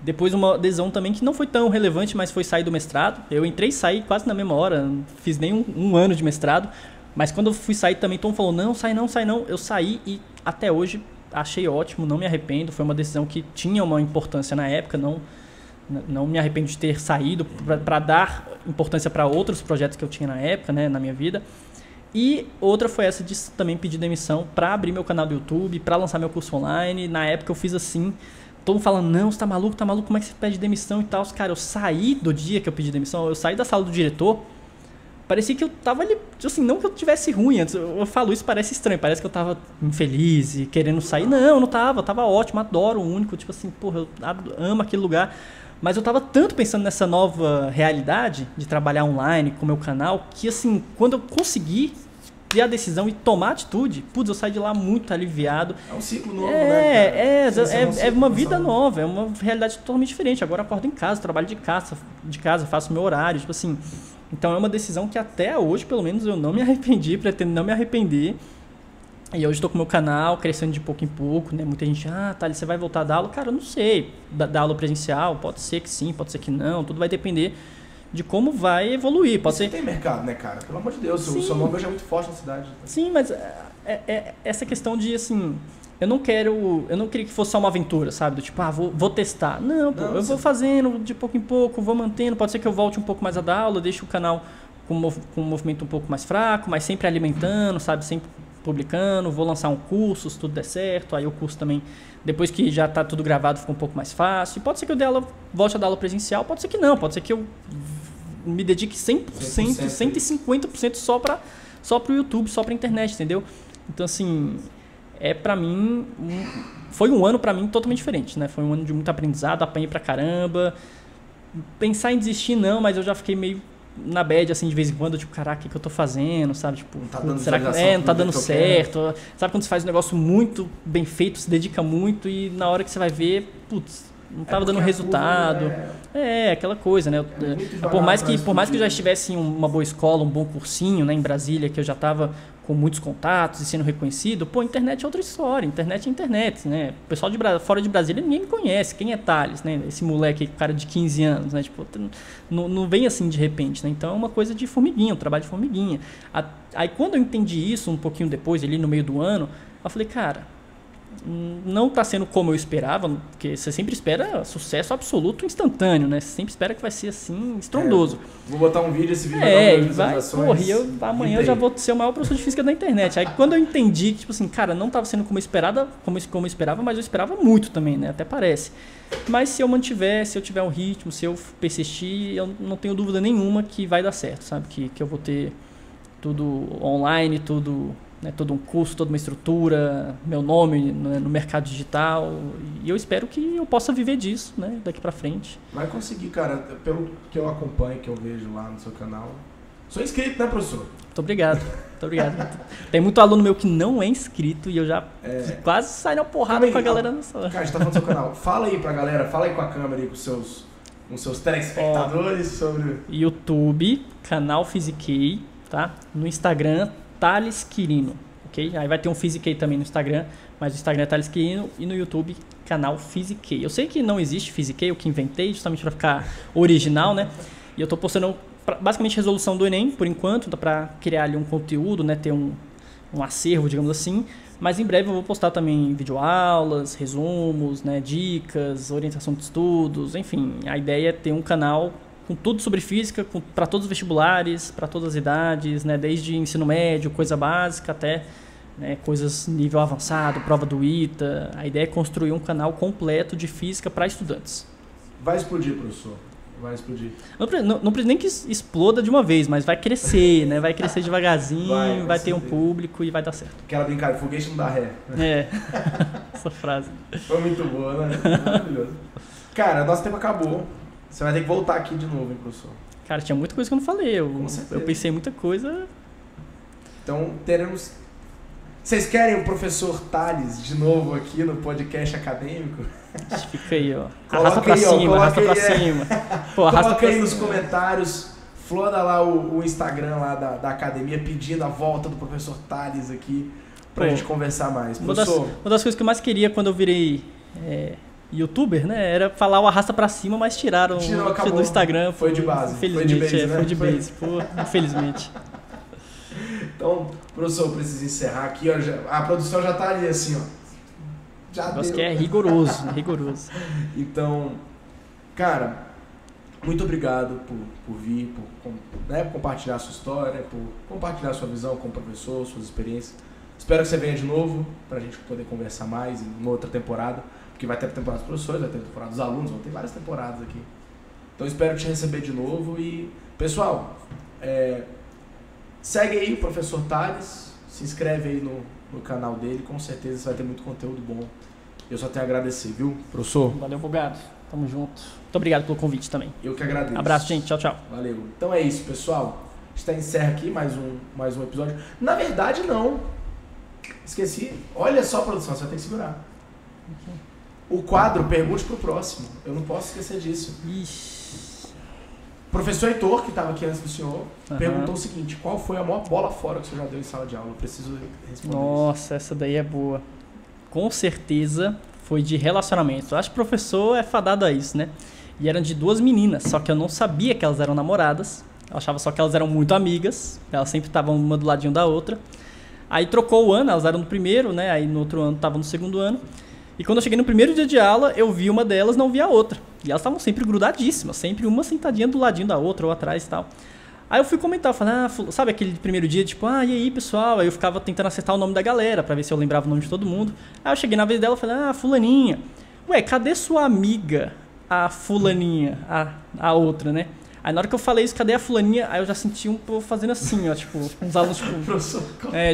Depois uma decisão também que não foi tão relevante, mas foi sair do mestrado. Eu entrei e saí quase na mesma hora, não fiz nem um ano de mestrado, mas quando eu fui sair também, Tom falou, não, sai não. Eu saí e até hoje achei ótimo, não me arrependo, foi uma decisão que tinha uma importância na época, não me arrependo de ter saído para dar importância para outros projetos que eu tinha na época, né, na minha vida. E outra foi essa de também pedir demissão para abrir meu canal do YouTube, para lançar meu curso online. Na época eu fiz assim, todo mundo falando, não, você tá maluco, como é que você pede demissão e tal. Cara, eu saí do dia que eu pedi demissão, eu saí da sala do diretor, parecia que eu tava ali, assim, não que eu tivesse ruim antes, eu falo isso, parece estranho, parece que eu tava infeliz e querendo sair. Não, não tava, tava ótimo, adoro o único, tipo assim, porra, eu amo aquele lugar. Mas eu tava tanto pensando nessa nova realidade de trabalhar online com o meu canal, que assim, quando eu consegui ter a decisão e tomar atitude, putz, eu saí de lá muito aliviado. É um ciclo novo, né? É uma vida nova, é uma realidade totalmente diferente. Agora eu acordo em casa, trabalho de casa, faço meu horário, tipo assim. Então é uma decisão que até hoje, pelo menos, eu não me arrependi, pretendo não me arrepender. E hoje estou com o meu canal, crescendo de pouco em pouco, né? Muita gente, Thales, você vai voltar a dar aula? Cara, eu não sei, dar aula presencial, pode ser que sim, pode ser que não, tudo vai depender de como vai evoluir. Pode ser... tem mercado, né, cara? Pelo amor de Deus, o seu nome hoje é muito forte na cidade. Sim, mas essa questão de, assim, eu não queria que fosse só uma aventura, sabe? Do tipo, vou testar. Não, eu vou fazendo de pouco em pouco, vou mantendo, pode ser que eu volte um pouco mais a dar aula, deixe o canal com um movimento um pouco mais fraco, mas sempre alimentando, sabe? Sempre publicando, vou lançar um curso, se tudo der certo, aí o curso também, depois que já está tudo gravado, fica um pouco mais fácil. Pode ser que eu volte a dar aula presencial, pode ser que não, pode ser que eu me dedique 100%, 150% só para o YouTube, só para a internet, entendeu? Então, assim, para mim, foi um ano para mim totalmente diferente, né? Foi um ano de muito aprendizado, apanhei pra caramba. Pensar em desistir não, mas eu já fiquei meio na bad, assim, de vez em quando, tipo, caraca, o que eu tô fazendo, sabe? Tipo, não tá dando será que não tá dando certo? Sabe quando você faz um negócio muito bem feito, se dedica muito e na hora que você vai ver, putz, não tava dando resultado. Aquela coisa, né? Por mais que eu já estivesse em uma boa escola, um bom cursinho, né, em Brasília, que eu já tava com muitos contatos e sendo reconhecido, internet é outra história, internet é internet, né? O pessoal fora de Brasília, ninguém me conhece, quem é Thales, né? Esse moleque, cara de 15 anos, né? Tipo, não vem assim de repente, né? Então é uma coisa de formiguinha, um trabalho de formiguinha. Aí quando eu entendi isso um pouquinho depois, ali no meio do ano, eu falei, cara, não está sendo como eu esperava, porque você sempre espera sucesso absoluto instantâneo, né? Você sempre espera que vai ser assim, estrondoso. Vou botar um vídeo, esse vídeo vai dar amanhã eu já vou ser o maior professor de física da internet. Aí quando eu entendi que, tipo assim, cara, não estava sendo como eu esperava, mas eu esperava muito também, né? Até parece. Mas se eu tiver um ritmo, se eu persistir, eu não tenho dúvida nenhuma que vai dar certo, sabe? Que eu vou ter tudo online, tudo... Né, todo um curso, toda uma estrutura, meu nome no mercado digital, e eu espero que eu possa viver disso, né, daqui pra frente. Vai conseguir, cara, pelo que eu acompanho, que eu vejo lá no seu canal. Sou inscrito, né, professor? Muito obrigado. Tem muito aluno meu que não é inscrito e eu já quase saio na porrada com a galera no sala. Cara, a gente tá falando do seu canal. Fala aí pra galera, fala aí com a câmera e com seus telespectadores sobre... YouTube, canal Physiquei, tá? No Instagram, Thales Quirino, ok? Aí vai ter um Physiquei também no Instagram, mas o Instagram é Thales Quirino e no YouTube, canal Physiquei. Eu sei que não existe Physiquei, eu que inventei, justamente para ficar original, né? E eu tô postando basicamente resolução do Enem, por enquanto, então para criar ali um conteúdo, né? Ter um acervo, digamos assim. Mas em breve eu vou postar também videoaulas, resumos, né? Dicas, orientação de estudos, enfim. A ideia é ter um canal com tudo sobre física, para todos os vestibulares, para todas as idades, né? Desde ensino médio, coisa básica, até, né, coisas nível avançado, prova do ITA. A ideia é construir um canal completo de física para estudantes. Vai explodir, professor. Vai explodir. Não precisa nem que exploda de uma vez, mas vai crescer, né? Vai crescer devagarzinho, vai ter um público e vai dar certo. Aquela brincadeira, foguete não dá ré. Essa frase. Foi muito boa, né? Maravilhoso. Cara, nosso tempo acabou. Você vai ter que voltar aqui de novo, hein, professor? Cara, tinha muita coisa que eu não falei. Eu pensei em muita coisa. Então, teremos... Vocês querem o professor Thales de novo aqui no podcast acadêmico? Fica aí, ó. Arrasta pra cima, arrasta pra cima. Coloca aí nos comentários. floda lá o Instagram lá da academia pedindo a volta do professor Thales aqui pra gente conversar mais. Uma das coisas que eu mais queria quando eu virei youtuber, né, era falar o arrasta pra cima, mas tiraram do Instagram. Foi de base. Infelizmente, foi de base, né? Foi de base, pô, infelizmente. Então, professor, eu preciso encerrar aqui, ó, a produção já tá ali assim, ó. Já deu. Que é rigoroso, rigoroso. Então, cara, muito obrigado por vir, por compartilhar a sua história, por compartilhar a sua visão como professor, suas experiências. Espero que você venha de novo pra gente poder conversar mais em uma outra temporada, porque vai ter temporada dos professores, vai ter temporada dos alunos, vão ter várias temporadas aqui. Então espero te receber de novo e, pessoal, segue aí o professor Thales, se inscreve aí no canal dele, com certeza você vai ter muito conteúdo bom. Eu só tenho a agradecer, viu, professor? Valeu, Bugado. Tamo junto. Muito obrigado pelo convite também. Eu que agradeço. Abraço, gente. Tchau, tchau. Valeu. Então é isso, pessoal. A gente encerra aqui mais um episódio. Na verdade, não. Esqueci. Olha só, produção, você vai ter que segurar. O quadro Pergunte pro Próximo. Eu não posso esquecer disso. Ixi. O professor Heitor, que estava aqui antes do senhor, perguntou o seguinte: qual foi a maior bola fora que o senhor já deu em sala de aula? Eu preciso responder. Nossa, essa daí é boa. Com certeza foi de relacionamento. Eu acho que o professor é fadado a isso, né? E eram de duas meninas, só que eu não sabia que elas eram namoradas. Eu achava só que elas eram muito amigas. Elas sempre estavam uma do ladinho da outra. Aí trocou o ano, elas eram no primeiro, né? Aí no outro ano estavam no segundo ano. E quando eu cheguei no primeiro dia de aula, eu vi uma delas, não vi a outra. E elas estavam sempre grudadíssimas, sempre uma sentadinha do ladinho da outra ou atrás e tal. Aí eu fui comentar, eu falei, sabe aquele primeiro dia, tipo, e aí, pessoal? Aí eu ficava tentando acertar o nome da galera, pra ver se eu lembrava o nome de todo mundo. Aí eu cheguei na vez dela e falei, fulaninha. Ué, cadê sua amiga, a fulaninha, a outra, né? Aí na hora que eu falei isso, cadê a fulaninha? Aí eu já senti um povo fazendo assim, ó, tipo, uns alunos, tipo... Professor,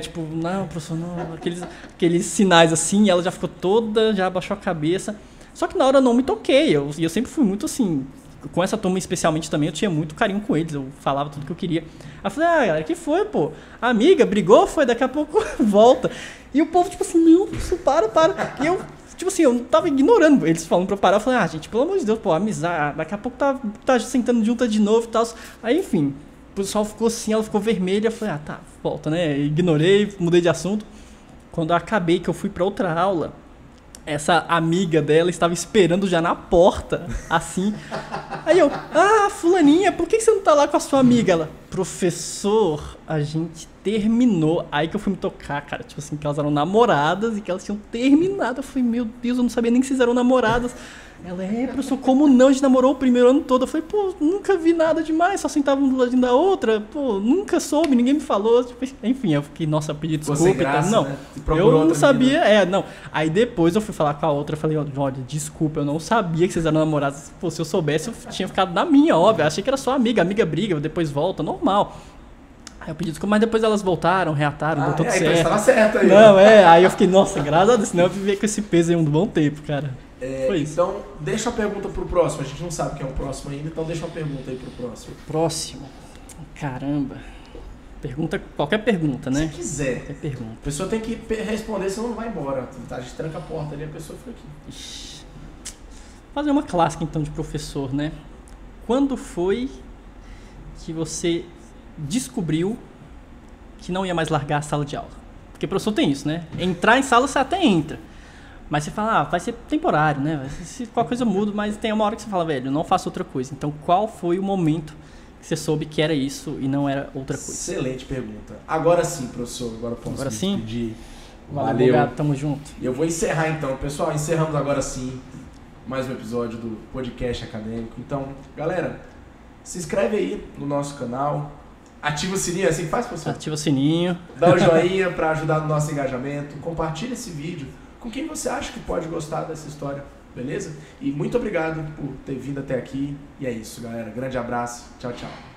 tipo, não, professor, não, aqueles sinais assim, e ela já ficou toda, já abaixou a cabeça. Só que na hora eu não me toquei, eu sempre fui muito assim... Com essa turma especialmente também, eu tinha muito carinho com eles, eu falava tudo que eu queria. Aí eu falei, galera, que foi, pô? A amiga brigou, foi, daqui a pouco volta. E o povo, tipo assim, não, para. E eu, tipo assim, eu tava ignorando eles falando pra eu parar. Eu falei, gente, pelo amor de Deus, pô, amizade, daqui a pouco tá sentando junta de novo e tal. Aí, enfim, o pessoal ficou assim, ela ficou vermelha. Eu falei, tá, volta, né? Ignorei, mudei de assunto. Quando eu acabei, que eu fui pra outra aula, essa amiga dela estava esperando já na porta, assim. Aí eu, fulaninha, por que você não tá lá com a sua amiga? Ela, professor, a gente terminou. Aí que eu fui me tocar, cara, tipo assim, que elas eram namoradas e que elas tinham terminado. Eu falei, meu Deus, eu não sabia nem que vocês eram namoradas. Ela, professor, como não? A gente namorou o primeiro ano todo. Eu falei, pô, nunca vi nada demais, só sentavam um do ladinho da outra. Pô, nunca soube, ninguém me falou. Tipo, enfim, eu fiquei, nossa, eu pedi desculpa. Sem graça, não, né? eu não sabia, não. Aí depois eu fui falar com a outra, eu falei, olha, desculpa, eu não sabia que vocês eram namorados. Pô, se eu soubesse, eu tinha ficado na minha, óbvio. Eu achei que era só amiga briga, depois volta, normal. Aí eu pedi desculpa, mas depois elas voltaram, reataram, deu tudo certo. Então estava certo aí. Não, aí eu fiquei, nossa, graças a Deus, senão eu viver com esse peso aí um bom tempo, cara. Foi isso. Então, deixa a pergunta pro próximo. A gente não sabe quem é o próximo ainda, então deixa uma pergunta aí pro próximo. Próximo? Caramba. Qualquer pergunta, né? Se quiser. Qualquer pergunta. A pessoa tem que responder, senão não vai embora. A gente tranca a porta ali, a pessoa fica aqui. Ixi. Fazer uma clássica, então, de professor, né? Quando foi que você descobriu que não ia mais largar a sala de aula? Porque professor tem isso, né? Entrar em sala você até entra. Mas você fala, vai ser temporário, né? Se qualquer coisa muda, mas tem uma hora que você fala, velho, eu não faço outra coisa. Então, qual foi o momento que você soube que era isso e não era outra coisa? Excelente pergunta. Agora sim, professor. Agora posso despedir. Valeu. Obrigado, tamo junto. E eu vou encerrar então. Pessoal, encerramos agora sim mais um episódio do podcast acadêmico. Então, galera, se inscreve aí no nosso canal. Ativa o sininho, assim que faz, professor? Ativa o sininho. Dá o joinha para ajudar no nosso engajamento. Compartilha esse vídeo com quem você acha que pode gostar dessa história, beleza? E muito obrigado por ter vindo até aqui. E é isso, galera. Grande abraço. Tchau, tchau.